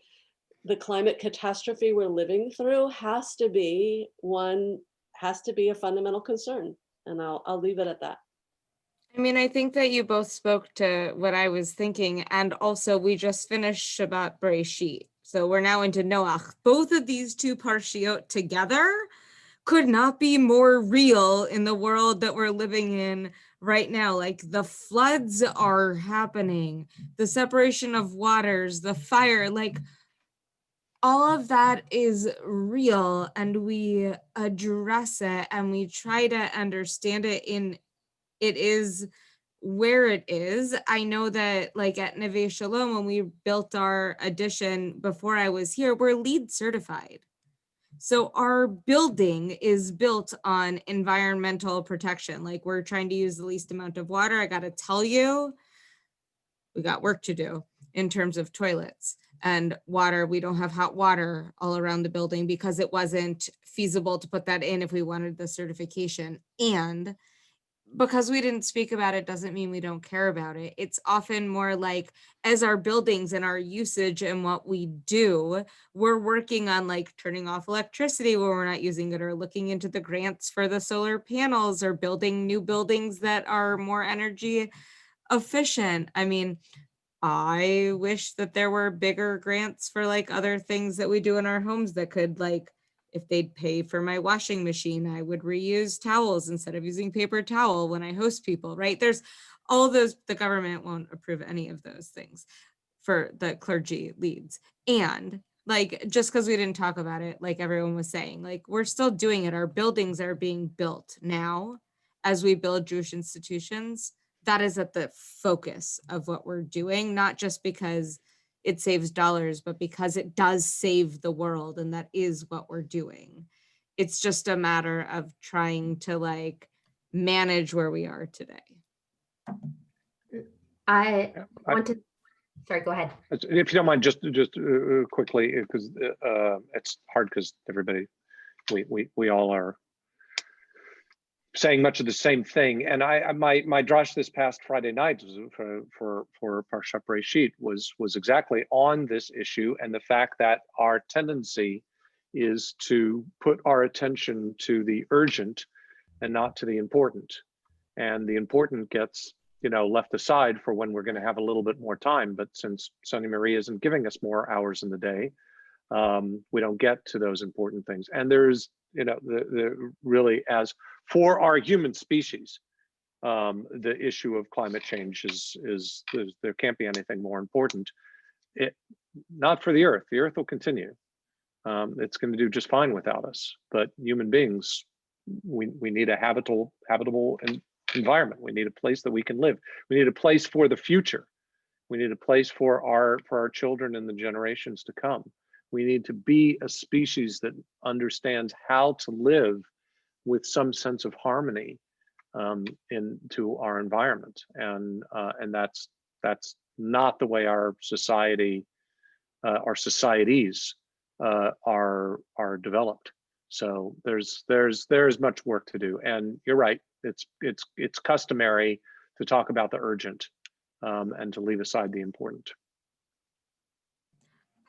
the climate catastrophe we're living through has to be a fundamental concern. And I'll leave it at that. I mean, I think that you both spoke to what I was thinking, and also we just finished Shabbat Bereshit. So we're now into Noach. Both of these two parshiot together could not be more real in the world that we're living in right now. Like, the floods are happening, the separation of waters, the fire, like all of that is real, and we address it and we try to understand it it is where it is. I know that, like, at Neveh Shalom, when we built our addition before I was here, we're LEED certified. So our building is built on environmental protection. Like, we're trying to use the least amount of water. I got to tell you, we got work to do in terms of toilets and water. We don't have hot water all around the building because it wasn't feasible to put that in if we wanted the certification. And because we didn't speak about it doesn't mean we don't care about it. It's often more like, as our buildings and our usage and what we do, we're working on like turning off electricity when we're not using it, or looking into the grants for the solar panels, or building new buildings that are more energy efficient. I mean, I wish that there were bigger grants for like other things that we do in our homes that could, like, if they'd pay for my washing machine, I would reuse towels instead of using paper towel when I host people, right? There's all those, the government won't approve any of those things for the clergy leads. And like, just because we didn't talk about it, like everyone was saying, like, we're still doing it. Our buildings are being built now as we build Jewish institutions. That is at the focus of what we're doing, not just because it saves dollars, but because it does save the world, and that is what we're doing. It's just a matter of trying to like manage where we are today. I want to, sorry, go ahead. If you don't mind, just quickly, because it's hard because everybody, we all are saying much of the same thing. And my drash this past Friday night for Parshat Bereshit was exactly on this issue, and the fact that our tendency is to put our attention to the urgent and not to the important, and the important gets, you know, left aside for when we're going to have a little bit more time. But since Sonia Marie isn't giving us more hours in the day, we don't get to those important things. And there's, you know, the really, as for our human species, the issue of climate change is there can't be anything more important. Not for the earth. The earth will continue. It's going to do just fine without us. But human beings, we need a habitable environment. We need a place that we can live. We need a place for the future. We need a place for our children and the generations to come. We need to be a species that understands how to live with some sense of harmony into our environment, and that's not the way our societies are developed. So there's much work to do, and you're right. It's customary to talk about the urgent and to leave aside the important.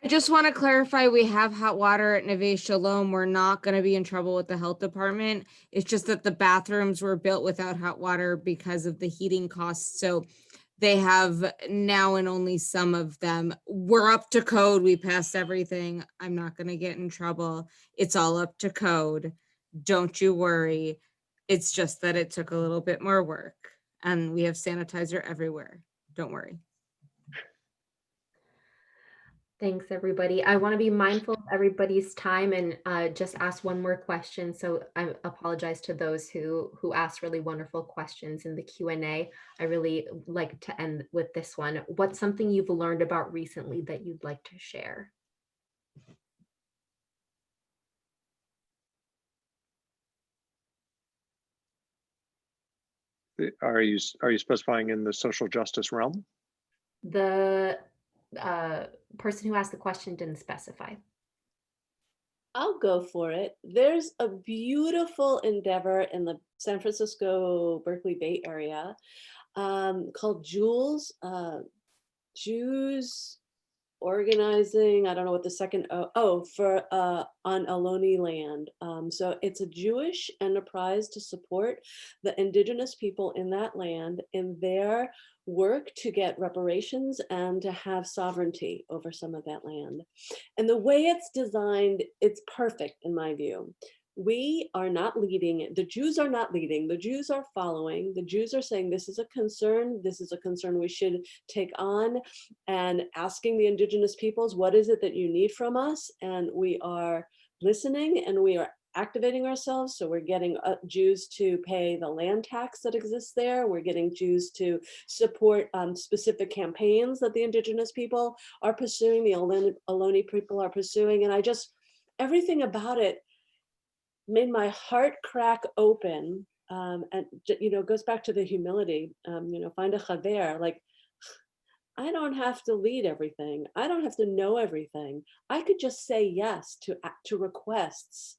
I just want to clarify, we have hot water at Neveh Shalom. We're not going to be in trouble with the health department. It's just that the bathrooms were built without hot water because of the heating costs. So they have now, and only some of them. We're up to code. We passed everything. I'm not going to get in trouble. It's all up to code. Don't you worry. It's just that it took a little bit more work, and we have sanitizer everywhere. Don't worry. Thanks, everybody. I want to be mindful of everybody's time and just ask one more question. So I apologize to those who asked really wonderful questions in the Q&A. I really like to end with this one. What's something you've learned about recently that you'd like to share? Are you specifying in the social justice realm? The person who asked the question didn't specify. I'll go for it. There's a beautiful endeavor in the San Francisco, Berkeley Bay area called Jews organizing, I don't know what the second, for on Ohlone land. So it's a Jewish enterprise to support the indigenous people in that land in their work to get reparations and to have sovereignty over some of that land. And the way it's designed, it's perfect in my view. We are not leading, the Jews are not leading, the Jews are following, the Jews are saying this is a concern we should take on, and asking the indigenous peoples, what is it that you need from us? And we are listening and we are activating ourselves. So we're getting Jews to pay the land tax that exists there. We're getting Jews to support specific campaigns that the indigenous people are pursuing, the Ohlone people are pursuing. And everything about it made my heart crack open, and goes back to the humility. Find a chaver. Like, I don't have to lead everything. I don't have to know everything. I could just say yes to requests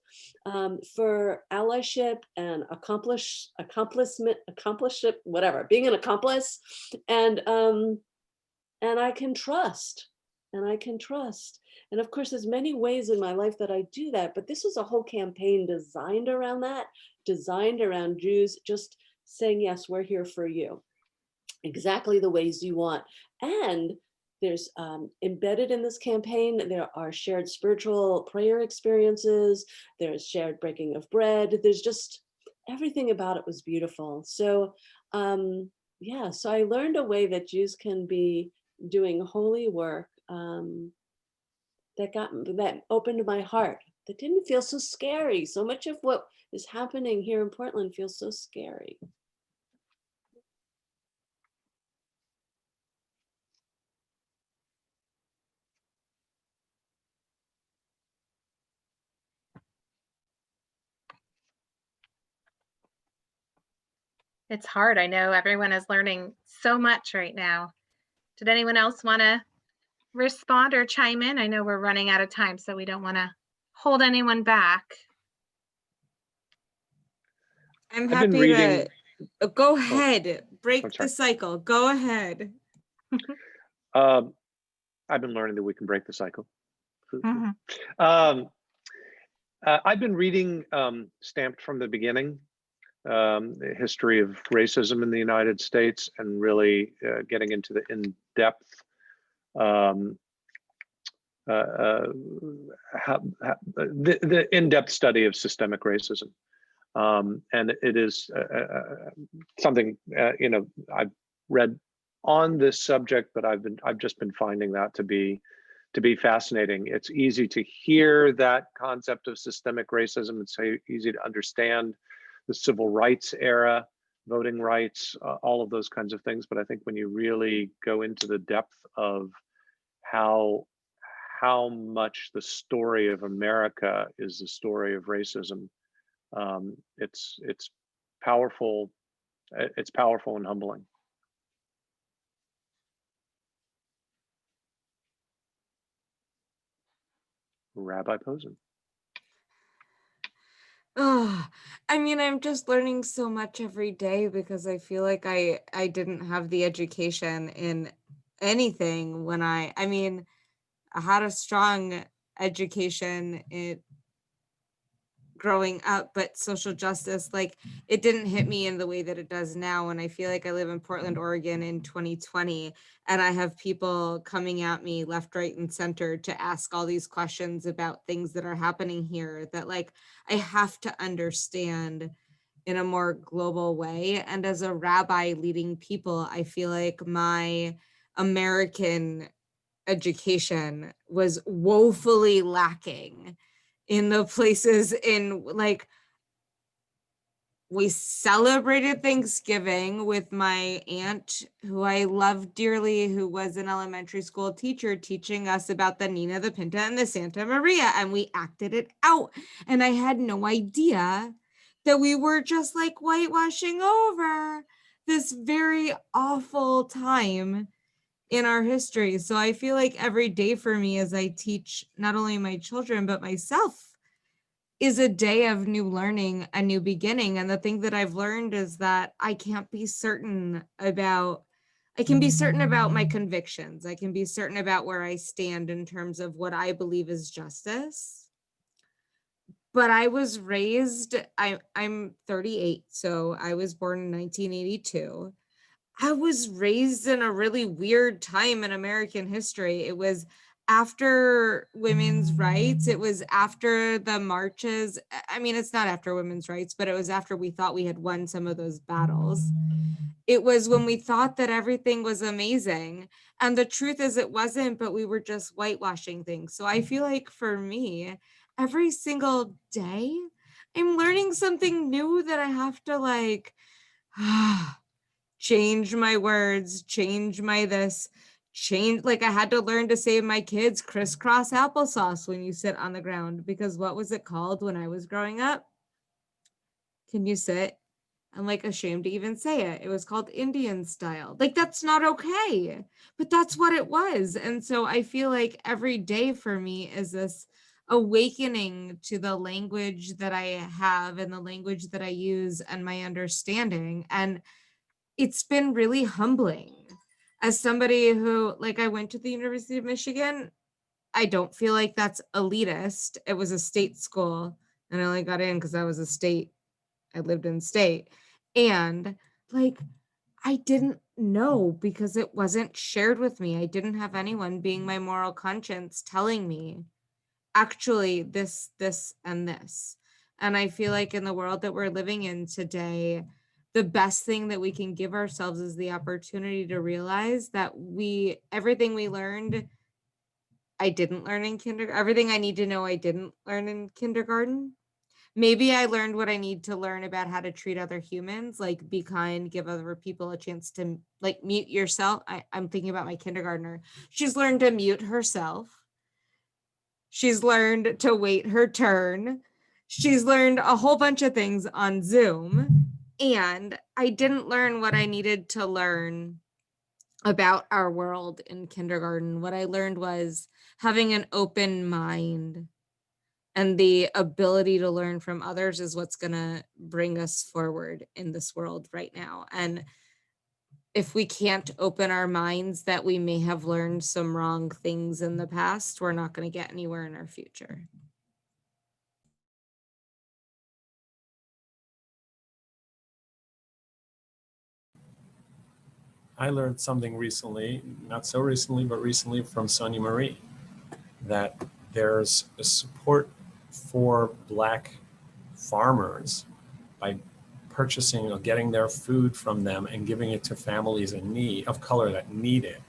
for allyship and accomplishment, whatever. Being an accomplice, and I can trust. And of course, there's many ways in my life that I do that, but this was a whole campaign designed around that, designed around Jews just saying, yes, we're here for you. Exactly the ways you want. And there's embedded in this campaign, there are shared spiritual prayer experiences, there's shared breaking of bread, there's just everything about it was beautiful. So so I learned a way that Jews can be doing holy work that opened my heart, that didn't feel so scary. So much of what is happening here in Portland feels so scary. It's hard. I know everyone is learning so much right now. Did anyone else want to respond or chime in? I know we're running out of time, so we don't want to hold anyone back. I'm happy to go ahead, break the cycle. Go ahead. I've been learning that we can break the cycle. Mm-hmm. I've been reading Stamped from the Beginning, the history of racism in the United States, and really getting into the in-depth the in-depth study of systemic racism, and it is something I've read on this subject, but I've just been finding that to be fascinating. It's easy to hear that concept of systemic racism. It's easy to understand the civil rights era, voting rights, all of those kinds of things. But I think when you really go into the depth of how much the story of America is the story of racism, it's powerful. It's powerful and humbling. Rabbi Posen. Oh, I mean, I'm just learning so much every day because I feel like I didn't have the education in anything when I mean, I had a strong education in growing up, but social justice, like, it didn't hit me in the way that it does now. And I feel like I live in Portland, Oregon in 2020, and I have people coming at me left, right, and center to ask all these questions about things that are happening here that, like, I have to understand in a more global way. And as a rabbi leading people, I feel like my American education was woefully lacking in the places in, like, we celebrated Thanksgiving with my aunt, who I love dearly, who was an elementary school teacher, teaching us about the Nina, the Pinta, and the Santa Maria, and we acted it out. And I had no idea that we were just like whitewashing over this very awful time in our history. So I feel like every day for me as I teach not only my children, but myself, is a day of new learning, a new beginning. And the thing that I've learned is that I can be certain about my convictions. I can be certain about where I stand in terms of what I believe is justice. But I was raised, I'm 38, so I was born in 1982. I was raised in a really weird time in American history. It was after women's rights. It was after the marches. I mean, it's not after women's rights, but it was after we thought we had won some of those battles. It was when we thought that everything was amazing. And the truth is it wasn't, but we were just whitewashing things. So I feel like for me, every single day, I'm learning something new that I have to, like, change my words, change my this, change, like, I had to learn to say to my kids, crisscross applesauce when you sit on the ground, because what was it called when I was growing up? Can you sit? I'm, like, ashamed to even say it. It was called Indian style. Like, that's not okay, but that's what it was. And so I feel like every day for me is this awakening to the language that I have and the language that I use and my understanding. And it's been really humbling. As somebody who, like, I went to the University of Michigan, I don't feel like that's elitist. It was a state school, and I only got in because I was a state. I lived in state. And, like, I didn't know because it wasn't shared with me. I didn't have anyone being my moral conscience telling me, actually, this, and this. And I feel like in the world that we're living in today, the best thing that we can give ourselves is the opportunity to realize that everything we learned, I didn't learn in kindergarten. Everything I need to know, I didn't learn in kindergarten. Maybe I learned what I need to learn about how to treat other humans, like be kind, give other people a chance to, like, mute yourself. I'm thinking about my kindergartner. She's learned to mute herself. She's learned to wait her turn. She's learned a whole bunch of things on Zoom. And I didn't learn what I needed to learn about our world in kindergarten. What I learned was having an open mind and the ability to learn from others is what's going to bring us forward in this world right now. And if we can't open our minds that we may have learned some wrong things in the past, we're not going to get anywhere in our future. I learned something recently, not so recently, but recently from Sonia Marie, that there's a support for Black farmers by purchasing or getting their food from them and giving it to families in need, of color, that need it.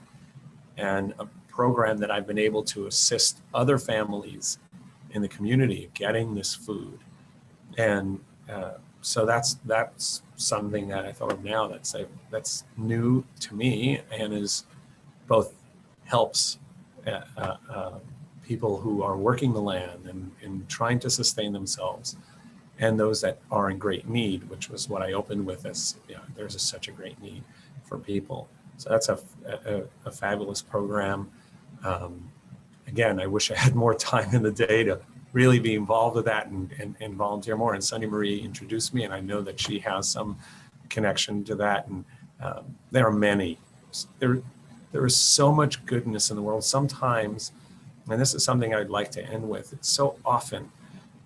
And a program that I've been able to assist other families in the community getting this food. And so that's something that I thought of now that's new to me and is both helps people who are working the land and trying to sustain themselves, and those that are in great need, which was what I opened with as, there's such a great need for people. So that's a fabulous program. Again, I wish I had more time in the day to really be involved with that and volunteer more. And Sonia Marie introduced me, and I know that she has some connection to that. And there are many. There is so much goodness in the world. Sometimes, and this is something I'd like to end with, it's so often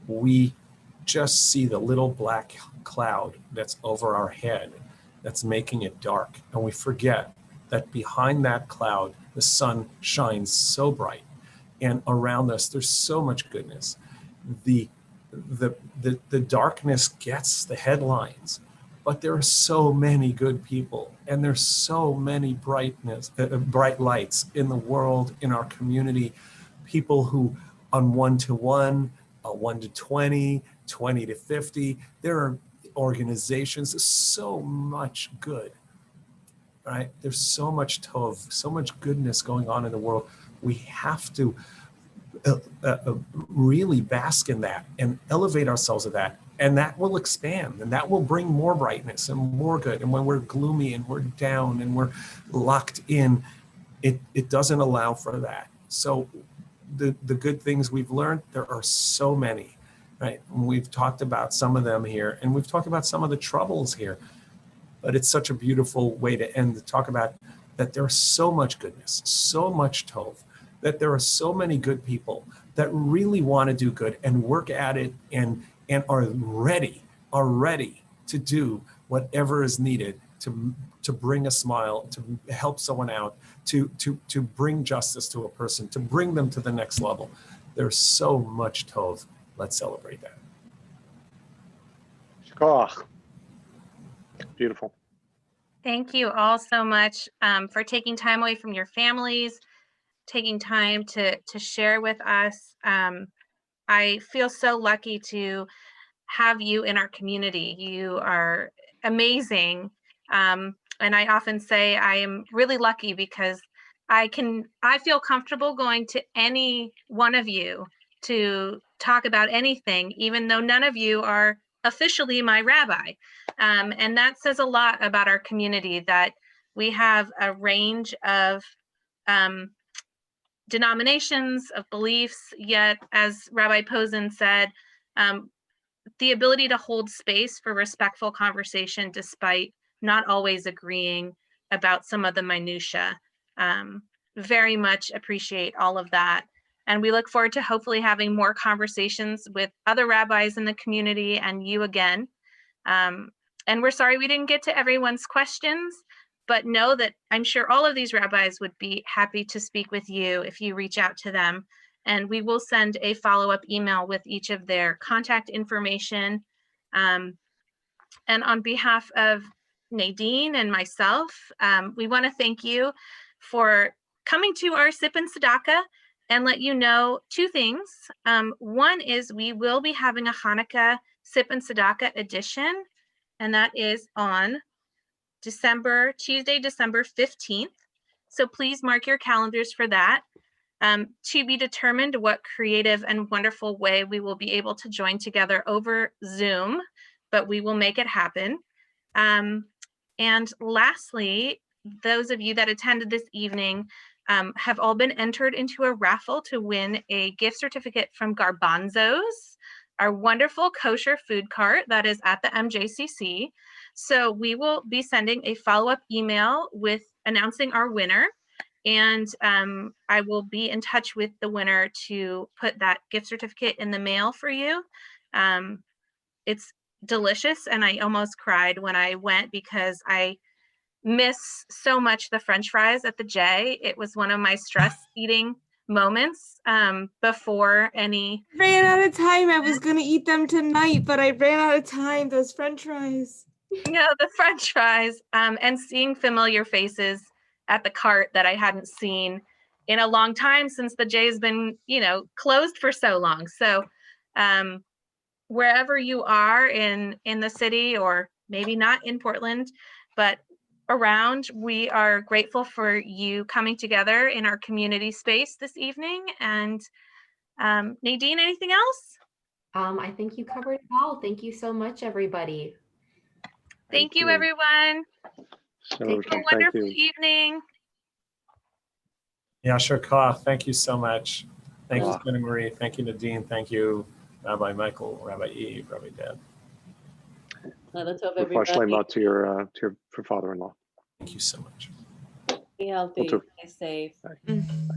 we just see the little black cloud that's over our head that's making it dark. And we forget that behind that cloud, the sun shines so bright. And around us, there's so much goodness. The darkness gets the headlines, but there are so many good people, and there's so many bright lights in the world, in our community. People who, on 1-to-1, 1-to-20, 20-to-50, there are organizations. There's so much good, right? There's so much tov, so much goodness going on in the world. We have to really bask in that and elevate ourselves to that, and that will expand, and that will bring more brightness and more good. And when we're gloomy and we're down and we're locked in, it doesn't allow for that. So the good things we've learned, there are so many, right? And we've talked about some of them here, and we've talked about some of the troubles here, but it's such a beautiful way to end, to talk about that there's so much goodness, so much tov, that there are so many good people that really want to do good and work at it and are ready to do whatever is needed to bring a smile, to help someone out, to bring justice to a person, to bring them to the next level. There's so much tov. Let's celebrate that. Beautiful. Thank you all so much for taking time away from your families, taking time to share with us. I feel so lucky to have you in our community. You are amazing. And I often say I am really lucky because I feel comfortable going to any one of you to talk about anything, even though none of you are officially my rabbi. And that says a lot about our community, that we have a range of denominations, of beliefs, yet, as Rabbi Posen said, the ability to hold space for respectful conversation despite not always agreeing about some of the minutia. Very much appreciate all of that. And we look forward to hopefully having more conversations with other rabbis in the community and you again. And we're sorry we didn't get to everyone's questions, but know that I'm sure all of these rabbis would be happy to speak with you if you reach out to them. And we will send a follow-up email with each of their contact information. And on behalf of Nadine and myself, we want to thank you for coming to our Sip and Tzedakah and let you know two things. One is we will be having a Hanukkah Sip and Tzedakah edition, and that is on Tuesday, December 15th. So please mark your calendars for that. To be determined what creative and wonderful way we will be able to join together over Zoom, but we will make it happen. And lastly, those of you that attended this evening have all been entered into a raffle to win a gift certificate from Garbanzo's, our wonderful kosher food cart that is at the MJCC. So we will be sending a follow-up email with announcing our winner. And I will be in touch with the winner to put that gift certificate in the mail for you. It's delicious, and I almost cried when I went because I miss so much the French fries at the J. It was one of my stress eating moments before any. Ran out of time. I was gonna eat them tonight, but I ran out of time. Those French fries. No, the French fries and seeing familiar faces at the cart that I hadn't seen in a long time since the J has been, closed for so long. So wherever you are in the city, or maybe not in Portland, but around, we are grateful for you coming together in our community space this evening. And Nadine, anything else? I think you covered it all. Thank you so much, everybody. Thank you, everyone. Have a wonderful evening. Yasher Koach, thank you so much. Thank you, Sonia Marie. Thank you, Nadine. Thank you, Rabbi Michael, Rabbi Eve, Rabbi Deb. Let's hope everybody. To your father-in-law. Thank you so much. Be healthy, stay safe.